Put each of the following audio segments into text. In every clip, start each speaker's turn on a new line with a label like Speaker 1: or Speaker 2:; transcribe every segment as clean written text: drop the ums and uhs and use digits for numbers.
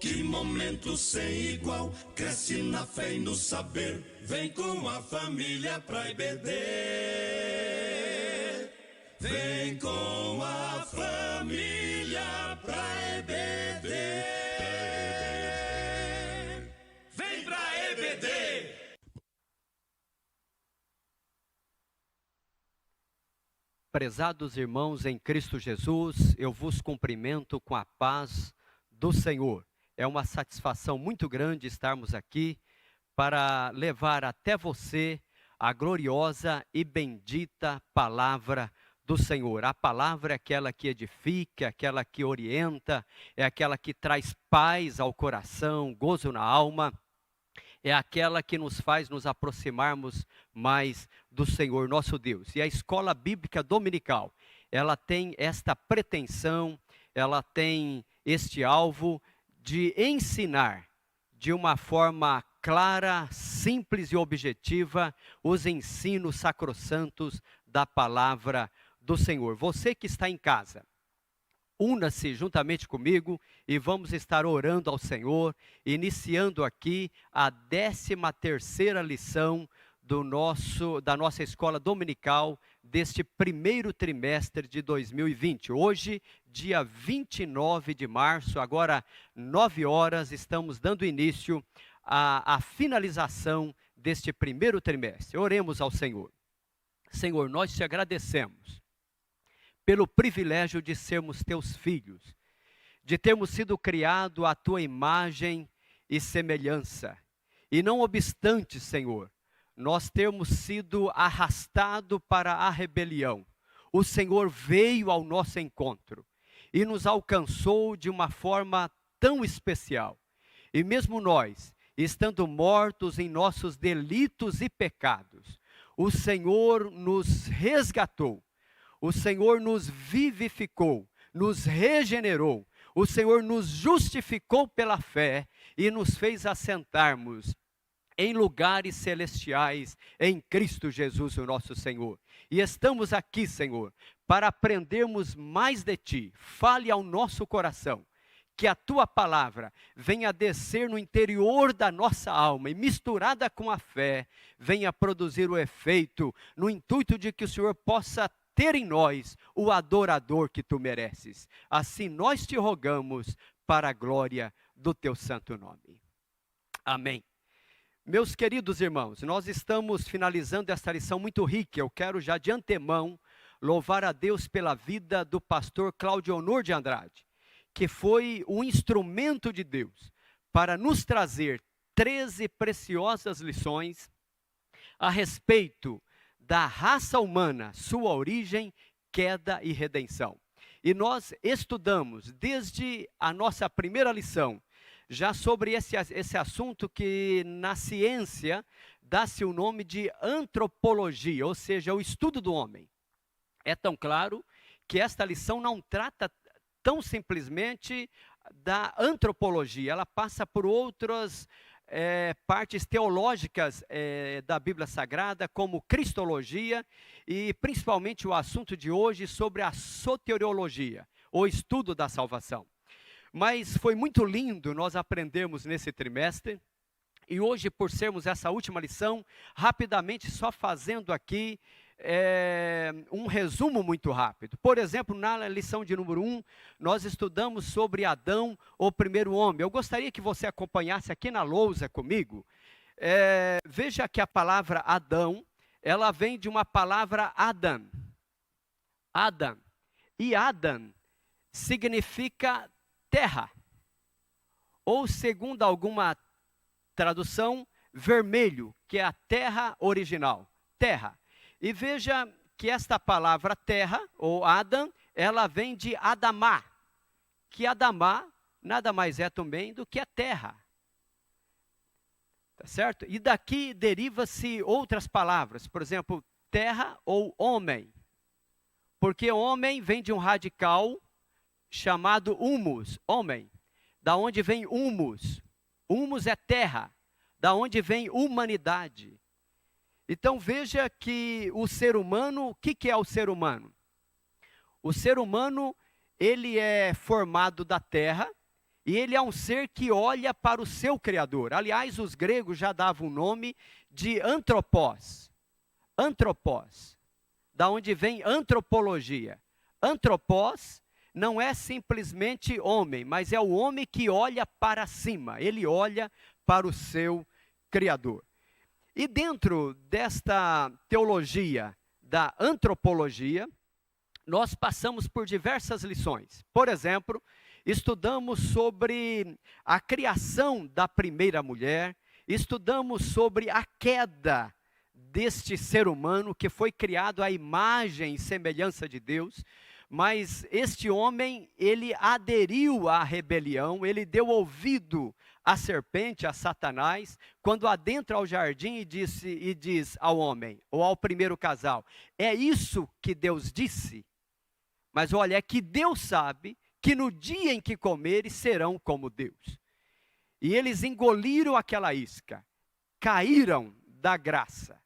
Speaker 1: Que momento sem igual, cresce na fé e no saber. Vem com a família pra IBD. Vem com a família pra EBD. Vem pra EBD.
Speaker 2: Prezados irmãos em Cristo Jesus, eu vos cumprimento com a paz do Senhor. É uma satisfação muito grande estarmos aqui para levar até você a gloriosa e bendita palavra do Senhor. A palavra é aquela que edifica, aquela que orienta, é aquela que traz paz ao coração, gozo na alma. É aquela que nos faz nos aproximarmos mais do Senhor nosso Deus. E a escola bíblica dominical, ela tem esta pretensão, ela tem este alvo de ensinar de uma forma clara, simples e objetiva os ensinos sacrossantos da palavra do Senhor. Você que está em casa, una-se juntamente comigo e vamos estar orando ao Senhor, iniciando aqui a 13ª lição da nossa escola dominical deste primeiro trimestre de 2020. Hoje, dia 29 de março, agora 9 horas, estamos dando início à finalização deste primeiro trimestre. Oremos ao Senhor. Senhor, nós te agradecemos pelo privilégio de sermos teus filhos, de termos sido criados à tua imagem e semelhança. E não obstante, Senhor, nós termos sido arrastados para a rebelião, o Senhor veio ao nosso encontro e nos alcançou de uma forma tão especial. E mesmo nós, estando mortos em nossos delitos e pecados, o Senhor nos resgatou. O Senhor nos vivificou, nos regenerou, o Senhor nos justificou pela fé e nos fez assentarmos em lugares celestiais em Cristo Jesus, o nosso Senhor. E estamos aqui, Senhor, para aprendermos mais de Ti. Fale ao nosso coração, que a Tua palavra venha descer no interior da nossa alma e misturada com a fé, venha produzir o efeito no intuito de que o Senhor possa ter em nós o adorador que tu mereces. Assim nós te rogamos para a glória do teu santo nome. Amém. Meus queridos irmãos, nós estamos finalizando esta lição muito rica. Eu quero já de antemão louvar a Deus pela vida do pastor Cláudio Honor de Andrade, que foi um instrumento de Deus para nos trazer 13 preciosas lições a respeito da raça humana, sua origem, queda e redenção. E nós estudamos desde a nossa primeira lição, já sobre esse assunto que na ciência dá-se o nome de antropologia, ou seja, o estudo do homem. É tão claro que esta lição não trata tão simplesmente da antropologia, ela passa por outras partes teológicas da Bíblia Sagrada, como cristologia e principalmente o assunto de hoje sobre a soteriologia, o estudo da salvação. Mas foi muito lindo nós aprendermos nesse trimestre, e hoje, por sermos essa última lição, rapidamente só fazendo aqui um resumo muito rápido. Por exemplo, na lição de número 1, nós estudamos sobre Adão, o primeiro homem. Eu gostaria que você acompanhasse aqui na lousa comigo. Veja que a palavra Adão, ela vem de uma palavra Adam. Adam. E Adam significa terra. Ou, segundo alguma tradução, vermelho, que é a terra original. Terra. E veja que esta palavra terra, ou Adam, ela vem de Adamá, que Adamá nada mais é também do que a terra. Tá certo? E daqui deriva-se outras palavras, por exemplo, terra ou homem. Porque homem vem de um radical chamado humus, homem. Da onde vem humus? Humus é terra. Da onde vem humanidade? Então veja que o ser humano, o que é o ser humano? O ser humano, ele é formado da terra E ele é um ser que olha para o seu Criador. Aliás, os gregos já davam o nome de antropós. Antropós, da onde vem antropologia. Antropós não é simplesmente homem, mas é o homem que olha para cima. Ele olha para o seu Criador. E dentro desta teologia da antropologia, nós passamos por diversas lições. Por exemplo, estudamos sobre a criação da primeira mulher, estudamos sobre a queda deste ser humano que foi criado à imagem e semelhança de Deus, mas este homem, ele aderiu à rebelião, ele deu ouvido à serpente, a Satanás, quando adentra ao jardim e diz ao homem, ou ao primeiro casal, é isso que Deus disse? Mas olha, é que Deus sabe que no dia em que comerem serão como Deus. E eles engoliram aquela isca, caíram da graça.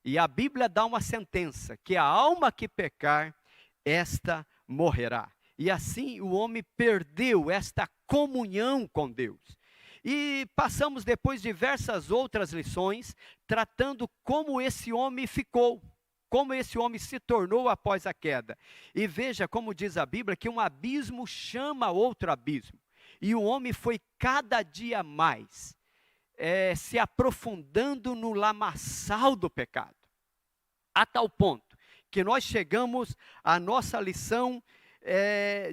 Speaker 2: E a Bíblia dá uma sentença, que a alma que pecar, esta morrerá. E assim o homem perdeu esta comunhão com Deus. E passamos depois diversas outras lições, tratando como esse homem ficou, como esse homem se tornou após a queda. E veja como diz a Bíblia, que um abismo chama outro abismo. E o homem foi cada dia mais se aprofundando no lamaçal do pecado. A tal ponto que nós chegamos à nossa lição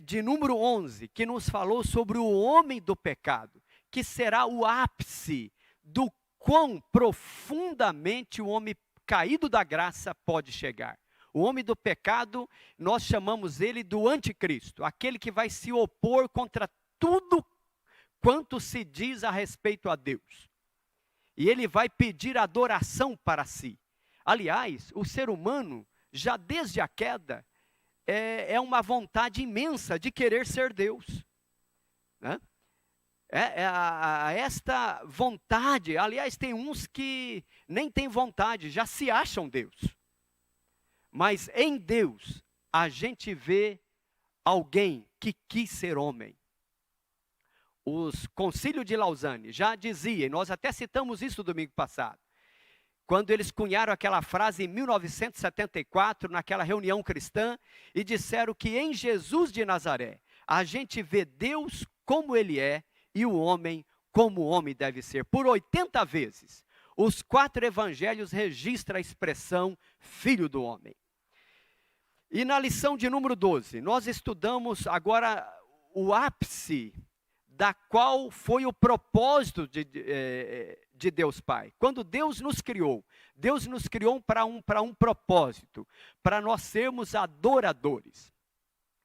Speaker 2: de número 11, que nos falou sobre o homem do pecado, que será o ápice do quão profundamente o homem caído da graça pode chegar. O homem do pecado, nós chamamos ele do anticristo, aquele que vai se opor contra tudo quanto se diz a respeito a Deus. E ele vai pedir adoração para si. Aliás, o ser humano, já desde a queda, é uma vontade imensa de querer ser Deus. Né? Esta vontade, aliás, tem uns que nem têm vontade, já se acham Deus. Mas em Deus, a gente vê alguém que quis ser homem. Os concílios de Lausanne já diziam, nós até citamos isso domingo passado, quando eles cunharam aquela frase em 1974, naquela reunião cristã, e disseram que em Jesus de Nazaré, a gente vê Deus como Ele é, e o homem como o homem deve ser. Por 80 vezes, os 4 evangelhos registram a expressão Filho do Homem. E na lição de número 12, nós estudamos agora o ápice da qual foi o propósito de Deus Pai. Quando Deus nos criou para um propósito, para nós sermos adoradores.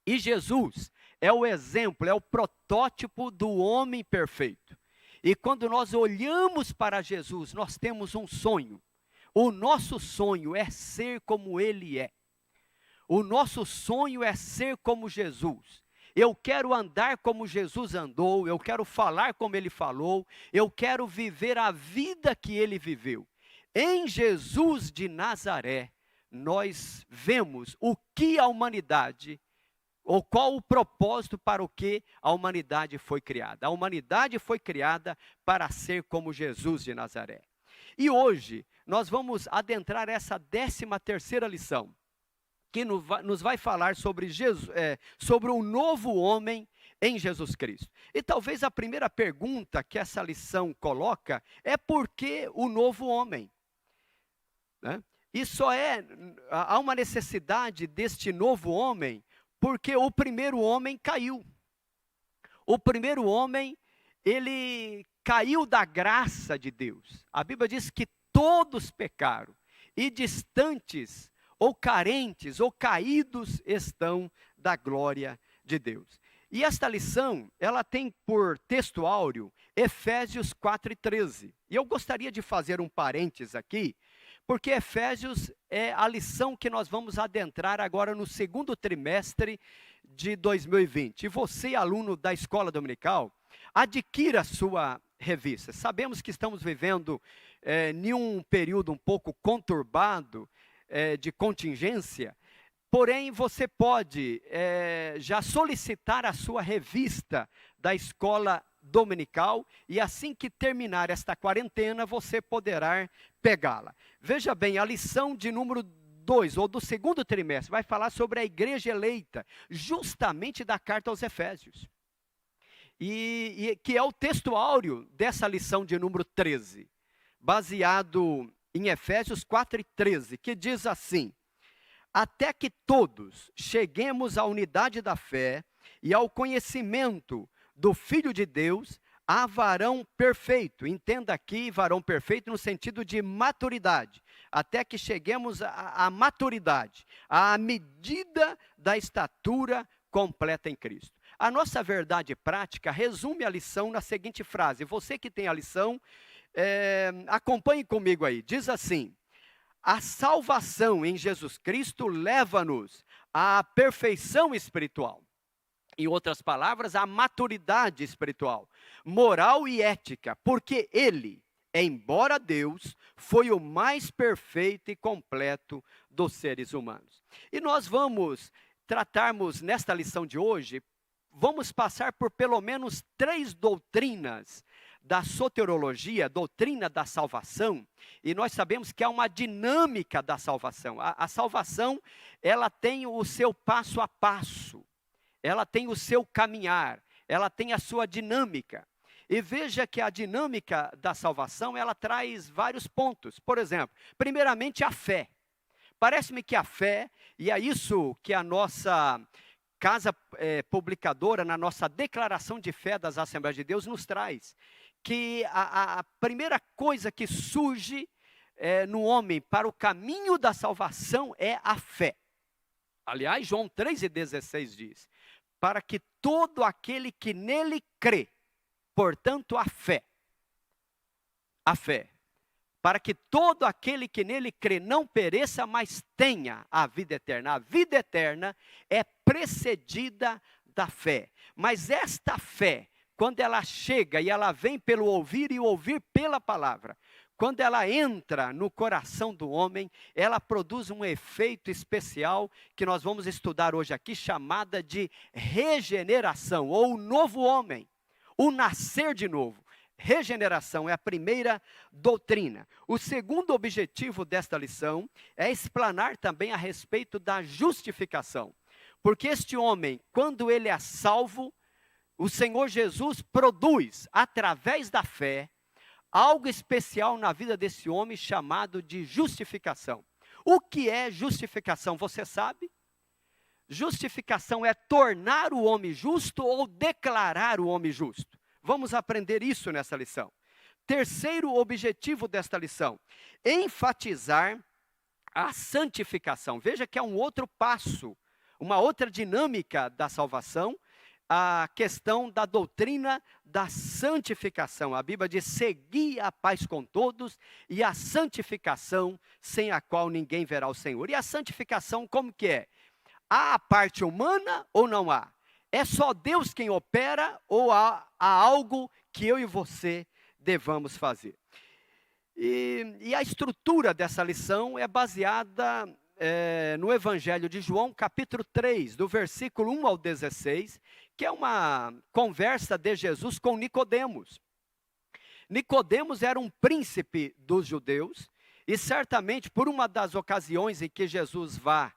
Speaker 2: E Jesus é o exemplo, é o protótipo do homem perfeito. E quando nós olhamos para Jesus, nós temos um sonho. O nosso sonho é ser como Ele é. O nosso sonho é ser como Jesus. Eu quero andar como Jesus andou, eu quero falar como Ele falou, eu quero viver a vida que Ele viveu. Em Jesus de Nazaré, nós vemos o que a humanidade, ou qual o propósito para o que a humanidade foi criada. A humanidade foi criada para ser como Jesus de Nazaré. E hoje, nós vamos adentrar essa 13ª lição, que nos vai falar sobre sobre um novo homem em Jesus Cristo. E talvez a primeira pergunta que essa lição coloca é por que o novo homem? Né? E há uma necessidade deste novo homem, porque o primeiro homem caiu. O primeiro homem, ele caiu da graça de Deus. A Bíblia diz que todos pecaram e distantes ou carentes, ou caídos estão da glória de Deus. E esta lição, ela tem por texto áureo Efésios 4:13. E eu gostaria de fazer um parênteses aqui, porque Efésios é a lição que nós vamos adentrar agora no 2º trimestre de 2020. E você, aluno da Escola Dominical, adquira a sua revista. Sabemos que estamos vivendo em um período um pouco conturbado, de contingência, porém você pode já solicitar a sua revista da Escola dominical, e assim que terminar esta quarentena, você poderá pegá-la. Veja bem, a lição de número 2, ou do segundo trimestre, vai falar sobre a igreja eleita, justamente da carta aos Efésios. E que é o texto áureo dessa lição de número 13, baseado em Efésios 4:13, que diz assim: até que todos cheguemos à unidade da fé e ao conhecimento do Filho de Deus, a varão perfeito. Entenda aqui, varão perfeito no sentido de maturidade. Até que cheguemos à maturidade, à medida da estatura completa em Cristo. A nossa verdade prática resume a lição na seguinte frase. Você que tem a lição, acompanhe comigo aí. Diz assim: a salvação em Jesus Cristo leva-nos à perfeição espiritual. Em outras palavras, à maturidade espiritual, moral e ética, porque Ele, embora Deus, foi o mais perfeito e completo dos seres humanos. E nós vamos tratarmos nesta lição de hoje, vamos passar por pelo menos 3 doutrinas da soteriologia, doutrina da salvação, e nós sabemos que há uma dinâmica da salvação. A salvação, ela tem o seu passo a passo, ela tem o seu caminhar, ela tem a sua dinâmica. E veja que a dinâmica da salvação, ela traz vários pontos. Por exemplo, primeiramente a fé. Parece-me que a fé, e é isso que a nossa casa publicadora, na nossa declaração de fé das Assembleias de Deus, nos traz, que a primeira coisa que surge no homem para o caminho da salvação é a fé. Aliás, João 3,16 diz: para que todo aquele que nele crê, portanto a fé, para que todo aquele que nele crê não pereça, mas tenha a vida eterna. A vida eterna é precedida da fé, mas esta fé, quando ela chega e ela vem pelo ouvir e ouvir pela palavra, quando ela entra no coração do homem, ela produz um efeito especial que nós vamos estudar hoje aqui, chamada de regeneração, ou o novo homem, o nascer de novo. Regeneração é a primeira doutrina. O segundo objetivo desta lição é explanar também a respeito da justificação. Porque este homem, quando ele é salvo, o Senhor Jesus produz, através da fé, algo especial na vida desse homem chamado de justificação. O que é justificação? Você sabe? Justificação é tornar o homem justo ou declarar o homem justo. Vamos aprender isso nessa lição. Terceiro objetivo desta lição: enfatizar a santificação. Veja que é um outro passo, uma outra dinâmica da salvação, a questão da doutrina da santificação. A Bíblia diz: segui a paz com todos e a santificação, sem a qual ninguém verá o Senhor. E a santificação como que é? Há a parte humana ou não há? É só Deus quem opera ou há algo que eu e você devamos fazer? E a estrutura dessa lição é baseada no Evangelho de João, capítulo 3, do versículo 1 ao 16, que é uma conversa de Jesus com Nicodemos. Nicodemos era um príncipe dos judeus, e certamente por uma das ocasiões em que Jesus vai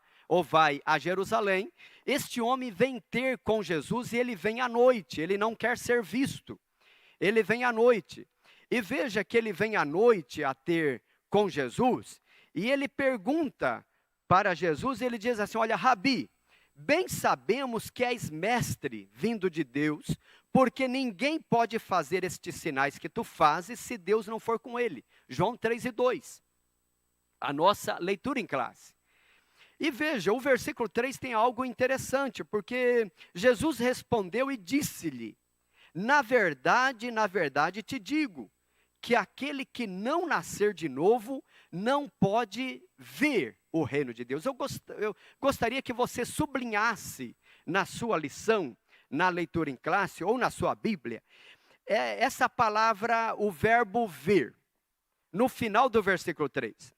Speaker 2: a Jerusalém, este homem vem ter com Jesus e ele vem à noite, ele não quer ser visto, ele vem à noite. E veja que ele vem à noite a ter com Jesus, e ele pergunta para Jesus, ele diz assim: olha, Rabi, bem sabemos que és mestre vindo de Deus, porque ninguém pode fazer estes sinais que tu fazes se Deus não for com ele. João 3:2, a nossa leitura em classe. E veja, o versículo 3 tem algo interessante, porque Jesus respondeu e disse-lhe: na verdade te digo, que aquele que não nascer de novo, não pode ver o reino de Deus. Eu gostaria que você sublinhasse na sua lição, na leitura em classe, ou na sua Bíblia, essa palavra, o verbo ver, no final do versículo 3.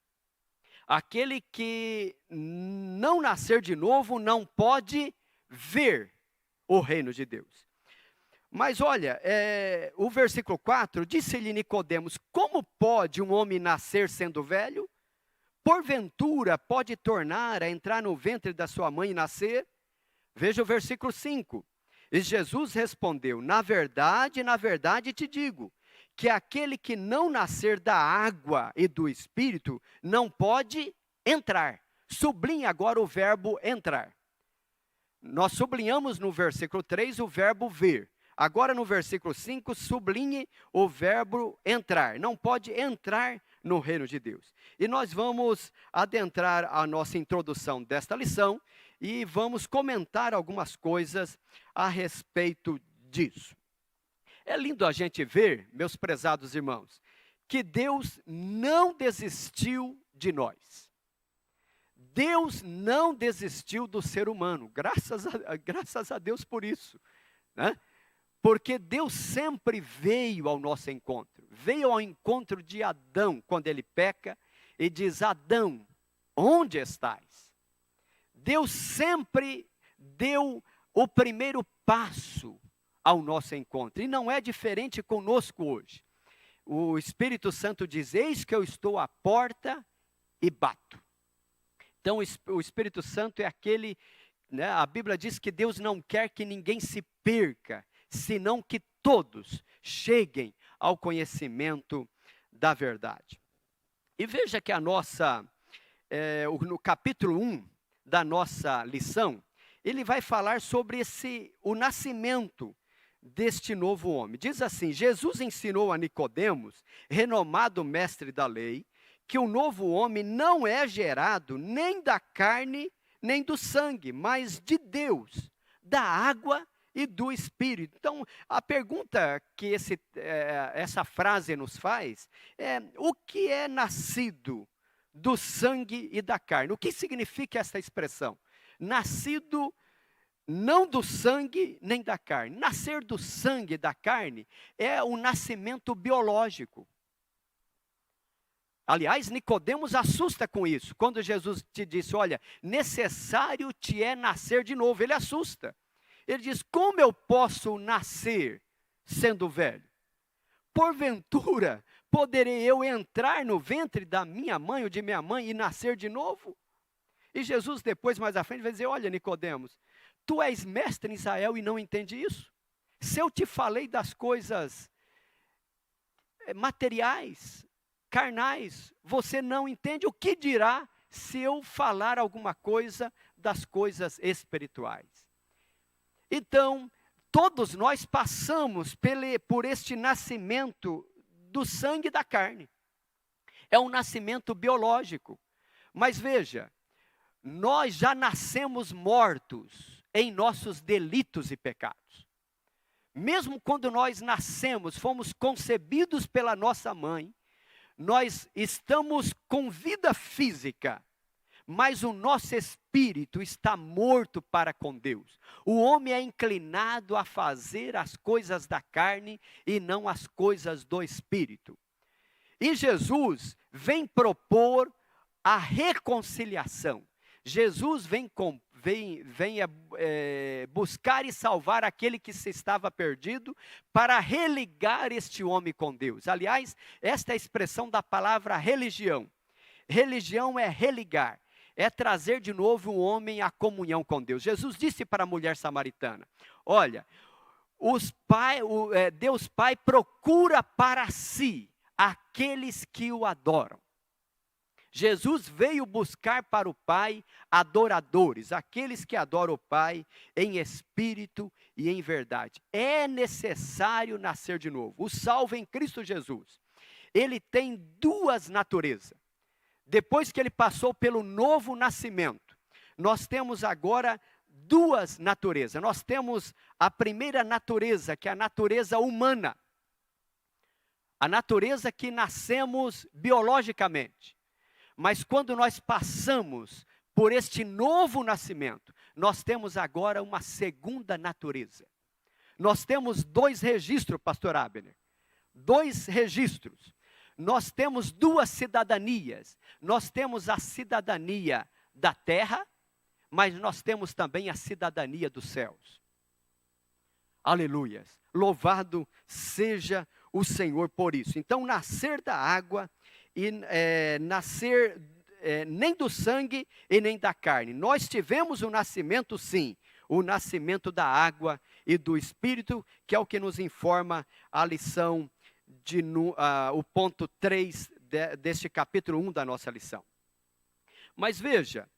Speaker 2: Aquele que não nascer de novo não pode ver o reino de Deus. Mas olha, o versículo 4, disse-lhe Nicodemos, como pode um homem nascer sendo velho? Porventura pode tornar a entrar no ventre da sua mãe e nascer? Veja o versículo 5. E Jesus respondeu, na verdade te digo, que aquele que não nascer da água e do Espírito não pode entrar. Sublinhe agora o verbo entrar. Nós sublinhamos no versículo 3 o verbo ver. Agora no versículo 5, sublinhe o verbo entrar. Não pode entrar no reino de Deus. E nós vamos adentrar a nossa introdução desta lição e vamos comentar algumas coisas a respeito disso. É lindo a gente ver, meus prezados irmãos, que Deus não desistiu de nós. Deus não desistiu do ser humano, graças a Deus por isso, né? Porque Deus sempre veio ao nosso encontro, veio ao encontro de Adão quando ele peca e diz, Adão, onde estás? Deus sempre deu o primeiro passo ao nosso encontro, e não é diferente conosco hoje. O Espírito Santo diz, eis que eu estou à porta e bato. Então o Espírito Santo é aquele, né, a Bíblia diz que Deus não quer que ninguém se perca, senão que todos cheguem ao conhecimento da verdade. E veja que no capítulo 1 da nossa lição, ele vai falar sobre o nascimento deste novo homem. Diz assim, Jesus ensinou a Nicodemos, renomado mestre da lei, que o novo homem não é gerado nem da carne, nem do sangue, mas de Deus, da água e do Espírito. Então, a pergunta que essa frase nos faz é, o que é nascido do sangue e da carne? O que significa essa expressão? Nascido não do sangue nem da carne. Nascer do sangue e da carne é o nascimento biológico. Aliás, Nicodemos assusta com isso. Quando Jesus te disse, olha, necessário te é nascer de novo, ele assusta. Ele diz, como eu posso nascer sendo velho? Porventura, poderei eu entrar no ventre da minha mãe ou de minha mãe e nascer de novo? E Jesus depois, mais à frente, vai dizer, olha Nicodemos, tu és mestre em Israel e não entende isso? Se eu te falei das coisas materiais, carnais, você não entende, o que dirá se eu falar alguma coisa das coisas espirituais? Então, todos nós passamos por este nascimento do sangue e da carne. É um nascimento biológico. Mas veja, nós já nascemos mortos em nossos delitos e pecados. Mesmo quando nós nascemos, fomos concebidos pela nossa mãe, nós estamos com vida física, mas o nosso espírito está morto para com Deus. O homem é inclinado a fazer as coisas da carne e não as coisas do espírito. E Jesus vem propor a reconciliação. Jesus vem buscar e salvar aquele que se estava perdido para religar este homem com Deus. Aliás, esta é a expressão da palavra religião. Religião é religar. É trazer de novo o homem à comunhão com Deus. Jesus disse para a mulher samaritana, olha, Deus Pai procura para si aqueles que o adoram. Jesus veio buscar para o Pai adoradores, aqueles que adoram o Pai em espírito e em verdade. É necessário nascer de novo. O salvo em Cristo Jesus, ele tem duas naturezas. Depois que ele passou pelo novo nascimento, nós temos agora duas naturezas. Nós temos a primeira natureza, que é a natureza humana. A natureza que nascemos biologicamente. Mas quando nós passamos por este novo nascimento, nós temos agora uma segunda natureza. Nós temos dois registros, pastor Abner. Dois registros. Nós temos duas cidadanias. Nós temos a cidadania da terra, mas nós temos também a cidadania dos céus. Aleluias. Louvado seja o Senhor por isso. Então, nascer da água e nascer nem do sangue e nem da carne. Nós tivemos o nascimento, sim, o nascimento da água e do Espírito, que é o que nos informa a lição, o ponto 3 deste capítulo 1 da nossa lição. Mas veja,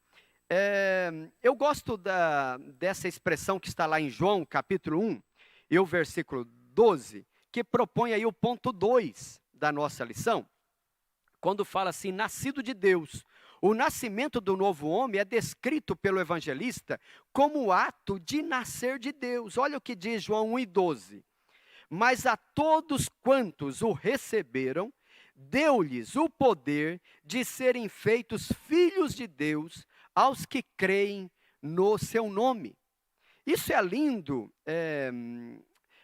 Speaker 2: eu gosto dessa expressão que está lá em João, capítulo 1, e o versículo 12, que propõe aí o ponto 2 da nossa lição, quando fala assim, nascido de Deus. O nascimento do novo homem é descrito pelo evangelista como o ato de nascer de Deus. Olha o que diz João 1:12. Mas a todos quantos o receberam, deu-lhes o poder de serem feitos filhos de Deus, aos que creem no seu nome. Isso é lindo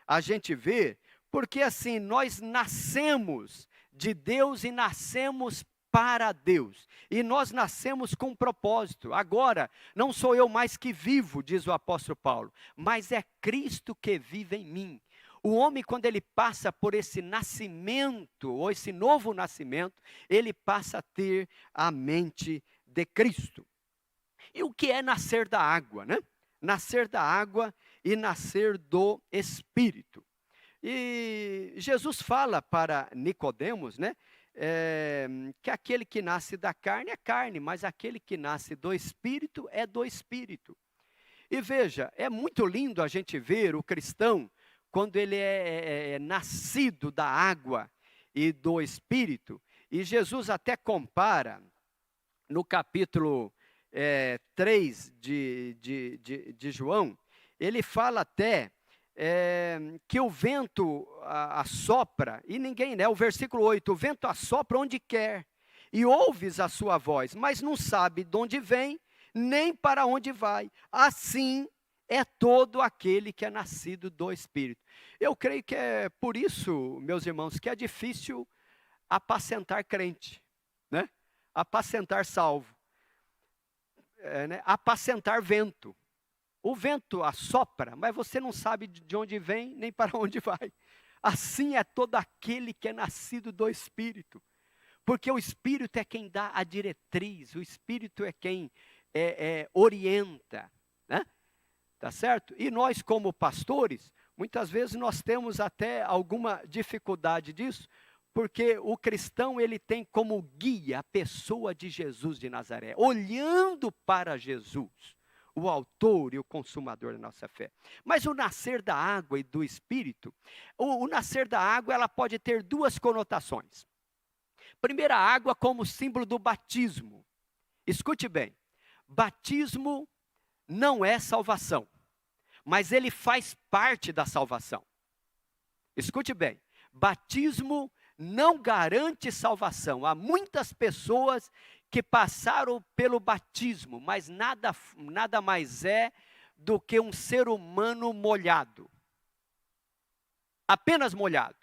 Speaker 2: a gente ver, porque assim, nós nascemos de Deus e nascemos para Deus. E nós nascemos com um propósito. Agora, não sou eu mais que vivo, diz o apóstolo Paulo, mas é Cristo que vive em mim. O homem, quando ele passa por esse nascimento, ou esse novo nascimento, ele passa a ter a mente de Cristo. E o que é nascer da água, né? Nascer da água e nascer do Espírito. E Jesus fala para Nicodemos, né? Que aquele que nasce da carne é carne, mas aquele que nasce do Espírito é do Espírito. E veja, é muito lindo a gente ver o cristão, quando ele é nascido da água e do Espírito. E Jesus até compara, no capítulo 3 de João, ele fala até que o vento assopra, e ninguém, né? O versículo 8, o vento assopra onde quer, e ouves a sua voz, mas não sabe de onde vem, nem para onde vai. Assim é todo aquele que é nascido do Espírito. Eu creio que é por isso, meus irmãos, que é difícil apacentar crente, né? Apacentar salvo, né? Apacentar vento. O vento assopra, mas você não sabe de onde vem, nem para onde vai. Assim é todo aquele que é nascido do Espírito. Porque o Espírito é quem dá a diretriz, o Espírito é quem orienta, né? Tá certo? E nós, como pastores, muitas vezes nós temos até alguma dificuldade disso, porque o cristão, ele tem como guia a pessoa de Jesus de Nazaré, olhando para Jesus, o autor e o consumador da nossa fé. Mas o nascer da água e do Espírito, o nascer da água, ela pode ter duas conotações. Primeiro, a água como símbolo do batismo. Escute bem, batismo não é salvação, mas ele faz parte da salvação. Escute bem, batismo não garante salvação. Há muitas pessoas que passaram pelo batismo, mas nada mais é do que um ser humano molhado. Apenas molhado.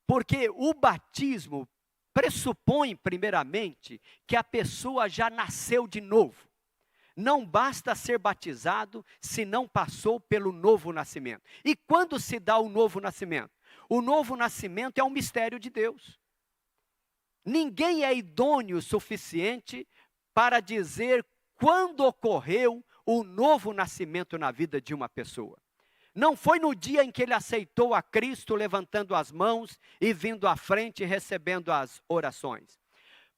Speaker 2: Porque o batismo pressupõe, primeiramente, que a pessoa já nasceu de novo. Não basta ser batizado se não passou pelo novo nascimento. E quando se dá o novo nascimento? O novo nascimento é um mistério de Deus. Ninguém é idôneo o suficiente para dizer quando ocorreu o novo nascimento na vida de uma pessoa. Não foi no dia em que ele aceitou a Cristo, levantando as mãos e vindo à frente e recebendo as orações.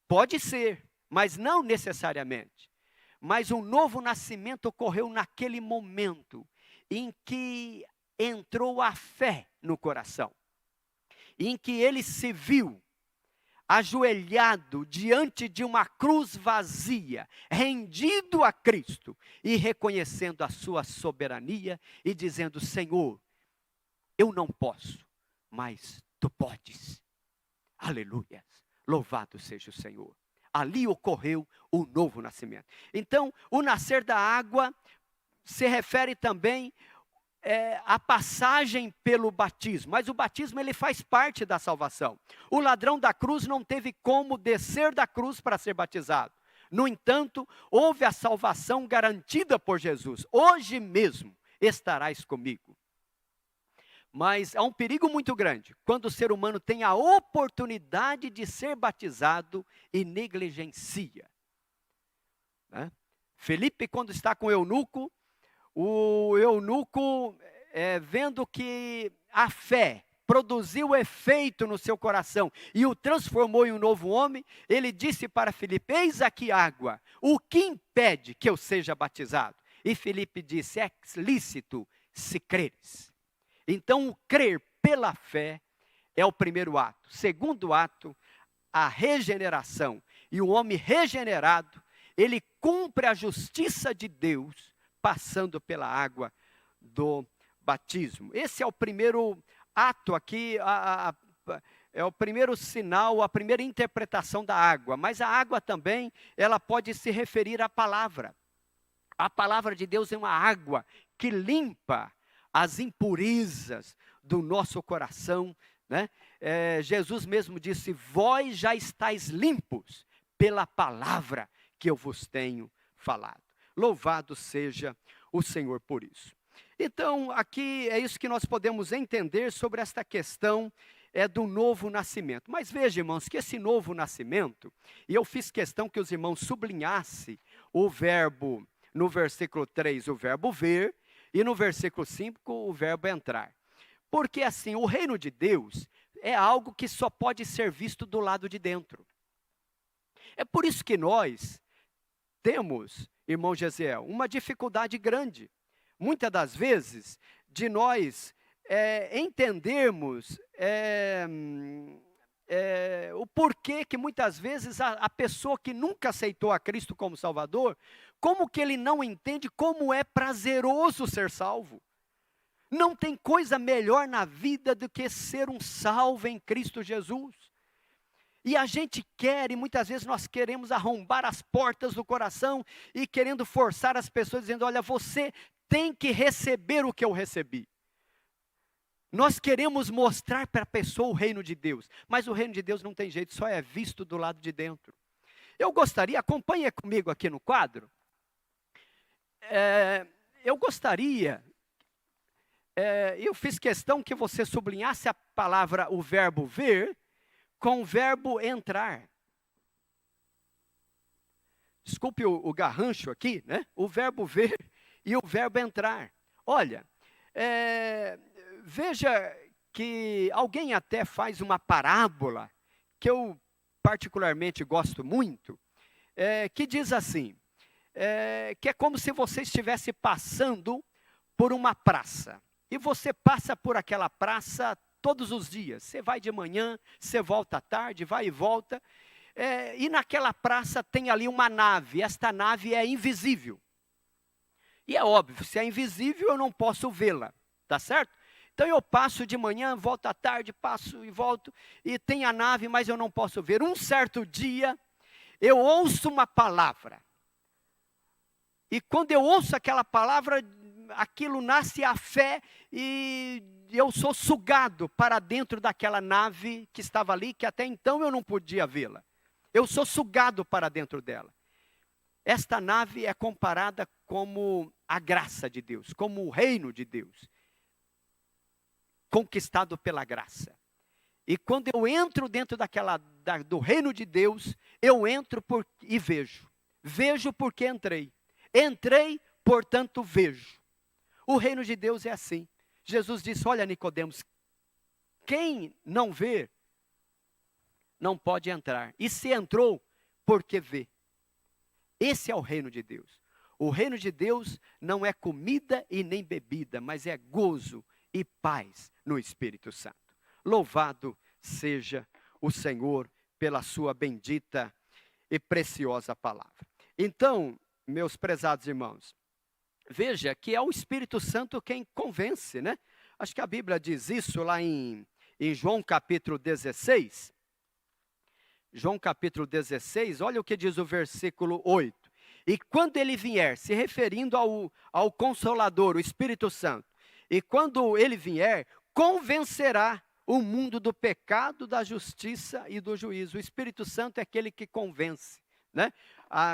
Speaker 2: Pode ser, mas não necessariamente. Mas um novo nascimento ocorreu naquele momento em que entrou a fé no coração, em que ele se viu ajoelhado diante de uma cruz vazia, rendido a Cristo e reconhecendo a sua soberania e dizendo: Senhor, eu não posso, mas tu podes. Aleluia, louvado seja o Senhor. Ali ocorreu o novo nascimento. Então, o nascer da água se refere também a passagem pelo batismo, mas o batismo ele faz parte da salvação. O ladrão da cruz não teve como descer da cruz para ser batizado. No entanto, houve a salvação garantida por Jesus. Hoje mesmo estarás comigo. Mas há um perigo muito grande quando o ser humano tem a oportunidade de ser batizado e negligencia, né? Felipe, quando está com o eunuco, vendo que a fé produziu efeito no seu coração e o transformou em um novo homem, ele disse para Felipe: eis aqui água, o que impede que eu seja batizado? E Felipe disse: é lícito se creres. Então, o crer pela fé é o primeiro ato. Segundo ato, a regeneração. E o homem regenerado, ele cumpre a justiça de Deus, passando pela água do batismo. Esse é o primeiro ato aqui, é o primeiro sinal, a primeira interpretação da água. Mas a água também, ela pode se referir à palavra. A palavra de Deus é uma água que limpa as impurezas do nosso coração, né? Jesus mesmo disse: vós já estáis limpos pela palavra que eu vos tenho falado. Louvado seja o Senhor por isso. Então, aqui é isso que nós podemos entender sobre esta questão do novo nascimento. Mas veja, irmãos, que esse novo nascimento, e eu fiz questão que os irmãos sublinhassem o verbo, no versículo 3, o verbo ver, e no versículo 5, o verbo entrar. Porque assim, o reino de Deus é algo que só pode ser visto do lado de dentro. É por isso que nós temos, irmão Gesiel, uma dificuldade grande, muitas das vezes, de nós entendermos o porquê que muitas vezes a pessoa que nunca aceitou a Cristo como Salvador, como que ele não entende como é prazeroso ser salvo. Não tem coisa melhor na vida do que ser um salvo em Cristo Jesus. E a gente quer, e muitas vezes nós queremos arrombar as portas do coração e querendo forçar as pessoas, dizendo: olha, você tem que receber o que eu recebi. Nós queremos mostrar para a pessoa o reino de Deus, mas o reino de Deus não tem jeito, só é visto do lado de dentro. Eu gostaria, acompanhe comigo aqui no quadro, eu gostaria, eu fiz questão que você sublinhasse a palavra, o verbo ver, com o verbo entrar. Desculpe o garrancho aqui, né? O verbo ver e o verbo entrar. Olha, veja que alguém até faz uma parábola, que eu particularmente gosto muito, que diz assim, que é como se você estivesse passando por uma praça, e você passa por aquela praça todos os dias. Você vai de manhã, você volta à tarde, vai e volta, e naquela praça tem ali uma nave, esta nave é invisível. E é óbvio, se é invisível eu não posso vê-la, tá certo? Então eu passo de manhã, volto à tarde, passo e volto, e tem a nave, mas eu não posso ver. Um certo dia, eu ouço uma palavra, e quando eu ouço aquela palavra, aquilo nasce a fé, e eu sou sugado para dentro daquela nave que estava ali, que até então eu não podia vê-la. Eu sou sugado para dentro dela. Esta nave é comparada como a graça de Deus, como o reino de Deus, conquistado pela graça. E quando eu entro dentro do reino de Deus, eu entro e vejo. Vejo porque entrei. Entrei, portanto vejo. O reino de Deus é assim. Jesus disse: olha, Nicodemos, quem não vê, não pode entrar. E se entrou, porque vê. Esse é o reino de Deus. O reino de Deus não é comida e nem bebida, mas é gozo e paz no Espírito Santo. Louvado seja o Senhor pela sua bendita e preciosa palavra. Então, meus prezados irmãos, veja que é o Espírito Santo quem convence, né? Acho que a Bíblia diz isso lá em João capítulo 16. João capítulo 16, olha o que diz o versículo 8. E quando ele vier, se referindo ao Consolador, o Espírito Santo, e quando ele vier, convencerá o mundo do pecado, da justiça e do juízo. O Espírito Santo é aquele que convence, né?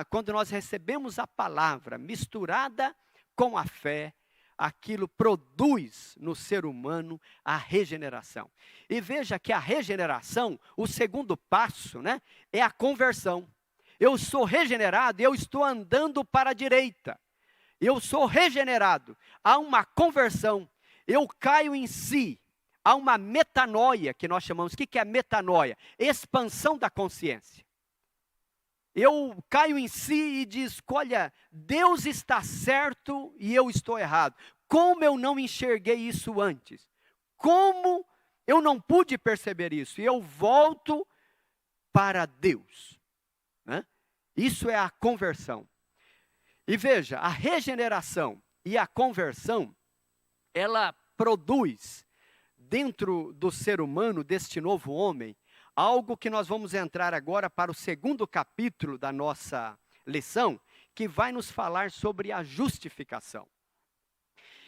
Speaker 2: Quando nós recebemos a palavra misturada com a fé, aquilo produz no ser humano a regeneração. E veja que a regeneração, o segundo passo, né, é a conversão. Eu sou regenerado e eu estou andando para a direita. Eu sou regenerado. Há uma conversão. Eu caio em si. Há uma metanoia que nós chamamos. O que é metanoia? Expansão da consciência. Eu caio em si e diz, olha, Deus está certo e eu estou errado. Como eu não enxerguei isso antes? Como eu não pude perceber isso? E eu volto para Deus. Né? Isso é a conversão. E veja, a regeneração e a conversão, ela produz dentro do ser humano, deste novo homem, algo que nós vamos entrar agora para o segundo capítulo da nossa lição, que vai nos falar sobre a justificação.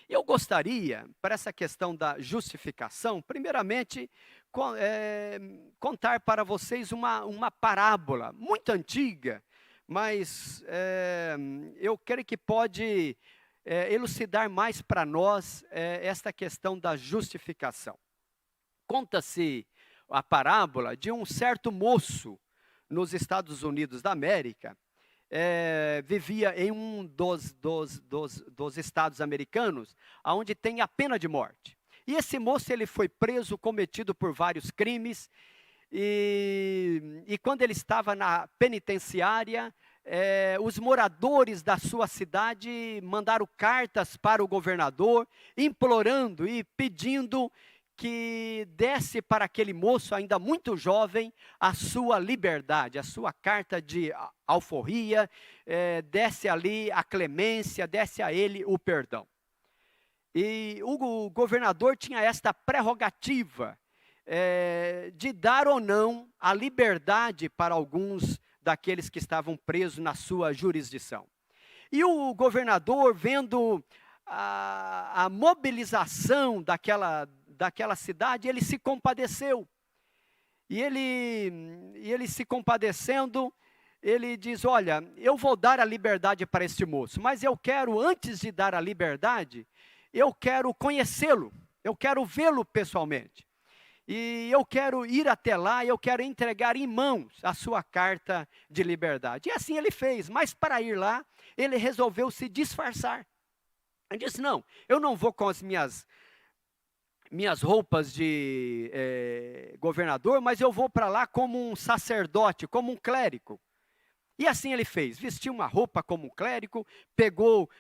Speaker 2: Eu gostaria, para essa questão da justificação, primeiramente, contar para vocês uma parábola muito antiga, mas eu creio que pode elucidar mais para nós esta questão da justificação. Conta-se a parábola de um certo moço nos Estados Unidos da América, vivia em um dos estados americanos, onde tem a pena de morte. E esse moço ele foi preso, cometido por vários crimes, e quando ele estava na penitenciária, os moradores da sua cidade mandaram cartas para o governador, implorando e pedindo que desse para aquele moço ainda muito jovem a sua liberdade, a sua carta de alforria, desse ali a clemência, desse a ele o perdão. E o governador tinha esta prerrogativa de dar ou não a liberdade para alguns daqueles que estavam presos na sua jurisdição. E o governador, vendo a mobilização daquela cidade, ele se compadeceu. E ele se compadecendo, ele diz, olha, eu vou dar a liberdade para este moço, mas eu quero, antes de dar a liberdade, eu quero conhecê-lo, eu quero vê-lo pessoalmente. E eu quero ir até lá, eu quero entregar em mãos a sua carta de liberdade. E assim ele fez, mas para ir lá, ele resolveu se disfarçar. Ele disse, não, eu não vou com as minhas roupas de governador, mas eu vou para lá como um sacerdote, como um clérigo. E assim ele fez, vestiu uma roupa como um clérigo, pegou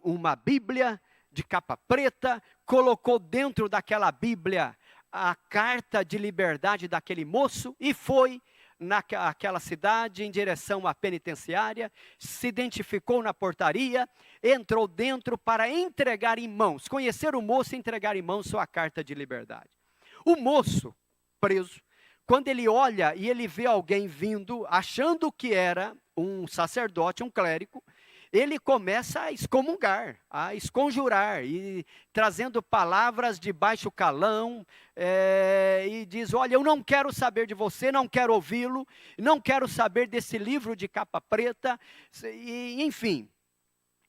Speaker 2: uma Bíblia de capa preta, colocou dentro daquela Bíblia a carta de liberdade daquele moço e foi naquela cidade em direção à penitenciária, se identificou na portaria, entrou dentro para entregar em mãos, conhecer o moço e entregar em mãos sua carta de liberdade. O moço preso, quando ele olha e ele vê alguém vindo, achando que era um sacerdote, um clérigo, ele começa a excomungar, a esconjurar, e trazendo palavras de baixo calão, e diz, olha, eu não quero saber de você, não quero ouvi-lo, não quero saber desse livro de capa preta, e, enfim.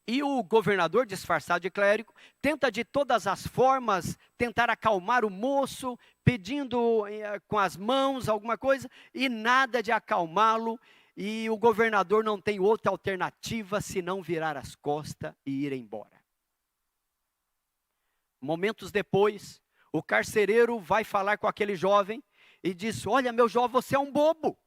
Speaker 2: E o governador, disfarçado de clérigo, tenta de todas as formas tentar acalmar o moço, pedindo com as mãos alguma coisa, e nada de acalmá-lo. E o governador não tem outra alternativa senão virar as costas e ir embora. Momentos depois, o carcereiro vai falar com aquele jovem e diz, olha, meu jovem, você é um bobo.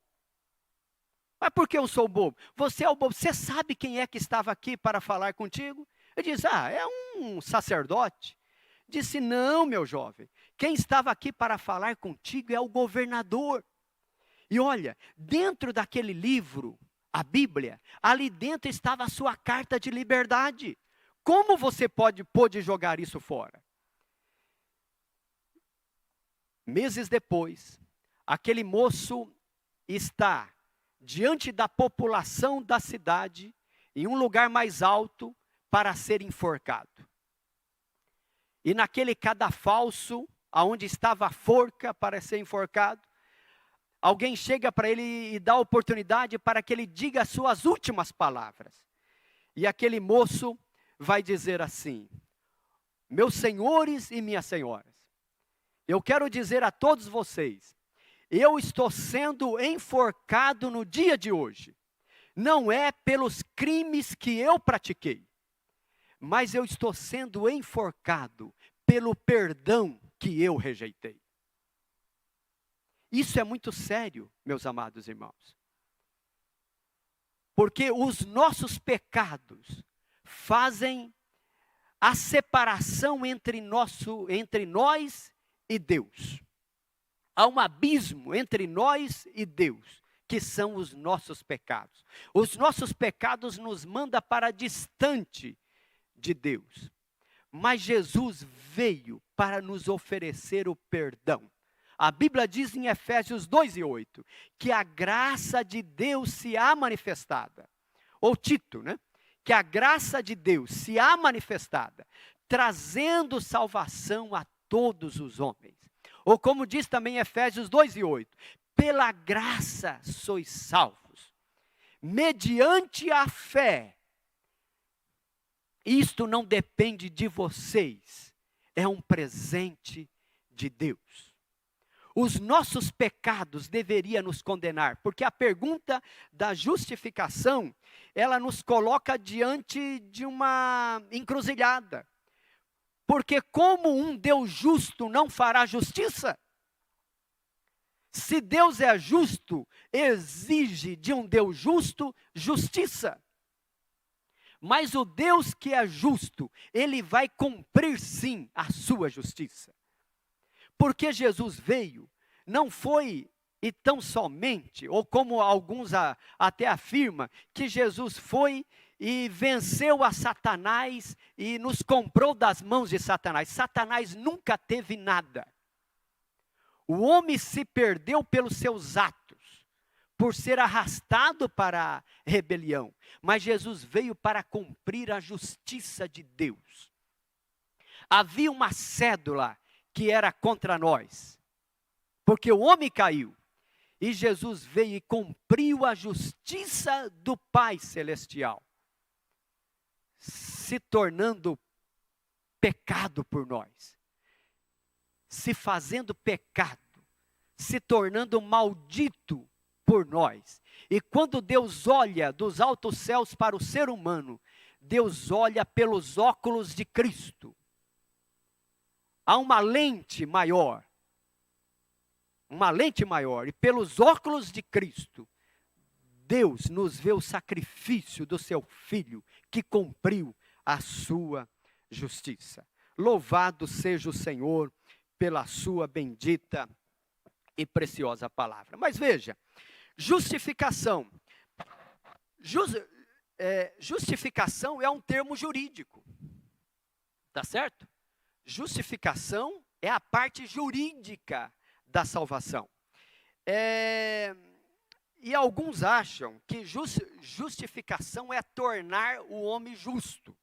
Speaker 2: Mas por que eu sou bobo? Você é o bobo. Você sabe quem é que estava aqui para falar contigo? Ele diz, é um sacerdote. Disse, não, meu jovem, quem estava aqui para falar contigo é o governador. E olha, dentro daquele livro, a Bíblia, ali dentro estava a sua carta de liberdade. Como você pôde jogar isso fora? Meses depois, aquele moço está diante da população da cidade, em um lugar mais alto, para ser enforcado. E naquele cadafalso, aonde estava a forca para ser enforcado, alguém chega para ele e dá a oportunidade para que ele diga as suas últimas palavras. E aquele moço vai dizer assim, meus senhores e minhas senhoras, eu quero dizer a todos vocês, eu estou sendo enforcado no dia de hoje. Não é pelos crimes que eu pratiquei, mas eu estou sendo enforcado pelo perdão que eu rejeitei. Isso é muito sério, meus amados irmãos. Porque os nossos pecados fazem a separação entre nós e Deus. Há um abismo entre nós e Deus, que são os nossos pecados. Os nossos pecados nos mandam para distante de Deus. Mas Jesus veio para nos oferecer o perdão. A Bíblia diz em Efésios 2:8, que a graça de Deus se há manifestada. Ou Tito, né? Que a graça de Deus se há manifestada, trazendo salvação a todos os homens. Ou como diz também Efésios 2:8, pela graça sois salvos, mediante a fé. Isto não depende de vocês, é um presente de Deus. Os nossos pecados deveriam nos condenar, porque a pergunta da justificação, ela nos coloca diante de uma encruzilhada. Porque como um Deus justo não fará justiça? Se Deus é justo, exige de um Deus justo justiça. Mas o Deus que é justo, ele vai cumprir sim a sua justiça. Porque Jesus veio, não foi e tão somente, ou como alguns até afirmam, que Jesus foi e venceu a Satanás e nos comprou das mãos de Satanás. Satanás nunca teve nada. O homem se perdeu pelos seus atos, por ser arrastado para a rebelião. Mas Jesus veio para cumprir a justiça de Deus. Havia uma cédula que era contra nós, porque o homem caiu, e Jesus veio e cumpriu a justiça do Pai Celestial, se tornando pecado por nós, se fazendo pecado, se tornando maldito por nós. E quando Deus olha dos altos céus para o ser humano, Deus olha pelos óculos de Cristo. Há uma lente maior, e pelos óculos de Cristo, Deus nos vê o sacrifício do seu Filho, que cumpriu a sua justiça. Louvado seja o Senhor pela sua bendita e preciosa palavra. Mas veja, justificação. Justificação é um termo jurídico, tá certo? Justificação é a parte jurídica da salvação. E alguns acham que justificação é tornar o homem justo.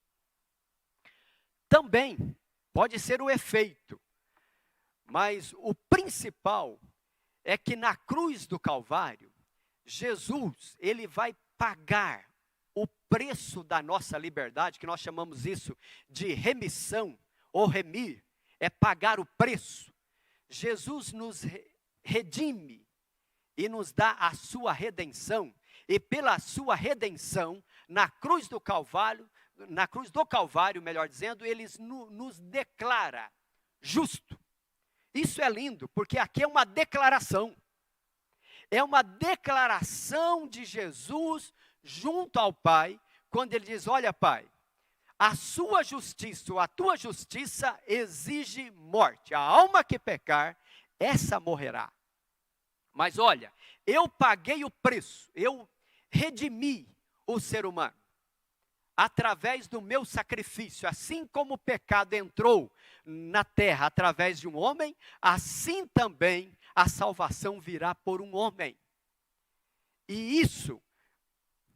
Speaker 2: Também pode ser o efeito, mas o principal é que na cruz do Calvário, Jesus, ele vai pagar o preço da nossa liberdade, que nós chamamos isso de remissão, ou remir, é pagar o preço. Jesus nos redime e nos dá a sua redenção, e pela sua redenção, na cruz do Calvário, melhor dizendo, ele nos declara justo. Isso é lindo, porque aqui é uma declaração. É uma declaração de Jesus junto ao Pai, quando ele diz: olha, Pai, a sua justiça, ou a tua justiça exige morte. A alma que pecar, essa morrerá. Mas olha, eu paguei o preço, eu redimi o ser humano, através do meu sacrifício. Assim como o pecado entrou na terra através de um homem, assim também a salvação virá por um homem. E isso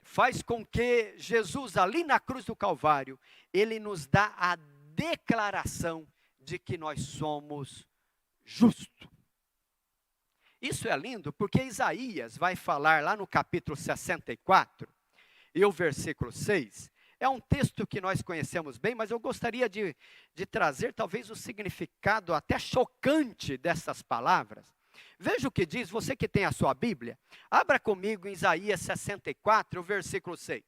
Speaker 2: faz com que Jesus, ali na cruz do Calvário, ele nos dá a declaração de que nós somos justos. Isso é lindo, porque Isaías vai falar lá no capítulo 64, e o versículo 6, É um texto que nós conhecemos bem, mas eu gostaria de trazer talvez o significado até chocante dessas palavras. Veja o que diz, você que tem a sua Bíblia, abra comigo em Isaías 64, versículo 6.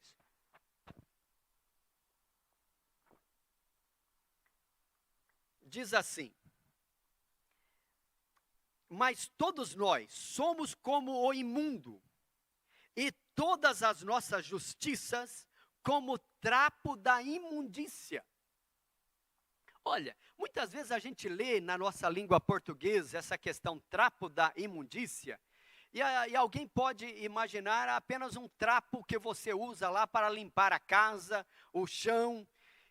Speaker 2: Diz assim: mas todos nós somos como o imundo, e todas as nossas justiças como trapo da imundícia. Olha, muitas vezes a gente lê na nossa língua portuguesa essa questão trapo da imundícia, e alguém pode imaginar apenas um trapo que você usa lá para limpar a casa, o chão,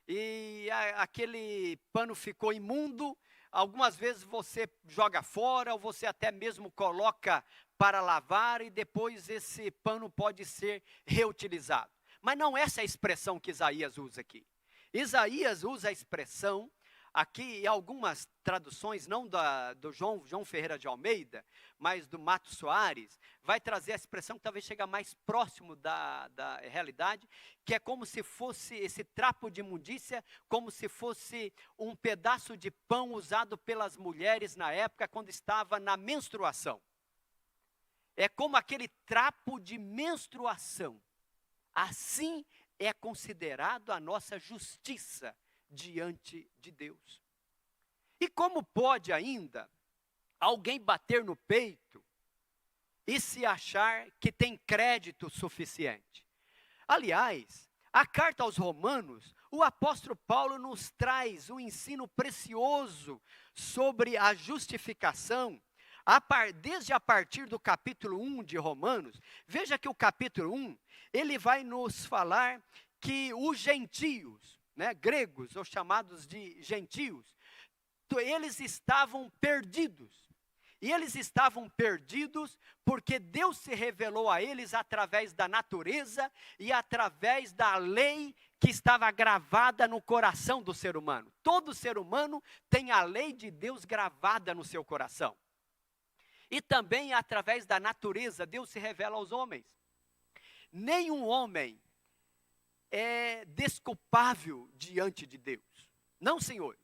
Speaker 2: e aquele pano ficou imundo. Algumas vezes você joga fora, ou você até mesmo coloca para lavar, e depois esse pano pode ser reutilizado. Mas não essa é a expressão que Isaías usa aqui. Isaías usa a expressão, aqui em algumas traduções, não do João Ferreira de Almeida, mas do Mato Soares, vai trazer a expressão que talvez chegue mais próximo da realidade, que é como se fosse esse trapo de imundícia, como se fosse um pedaço de pão usado pelas mulheres na época, quando estava na menstruação. É como aquele trapo de menstruação. Assim é considerado a nossa justiça diante de Deus. E como pode ainda alguém bater no peito e se achar que tem crédito suficiente? Aliás, a carta aos Romanos, o apóstolo Paulo nos traz um ensino precioso sobre a justificação, desde a partir do capítulo 1 de Romanos. Veja que o capítulo 1, ele vai nos falar que os gentios, gregos, ou chamados de gentios, eles estavam perdidos. E eles estavam perdidos porque Deus se revelou a eles através da natureza e através da lei que estava gravada no coração do ser humano. Todo ser humano tem a lei de Deus gravada no seu coração. E também através da natureza, Deus se revela aos homens. Nenhum homem é desculpável diante de Deus. Não, senhores.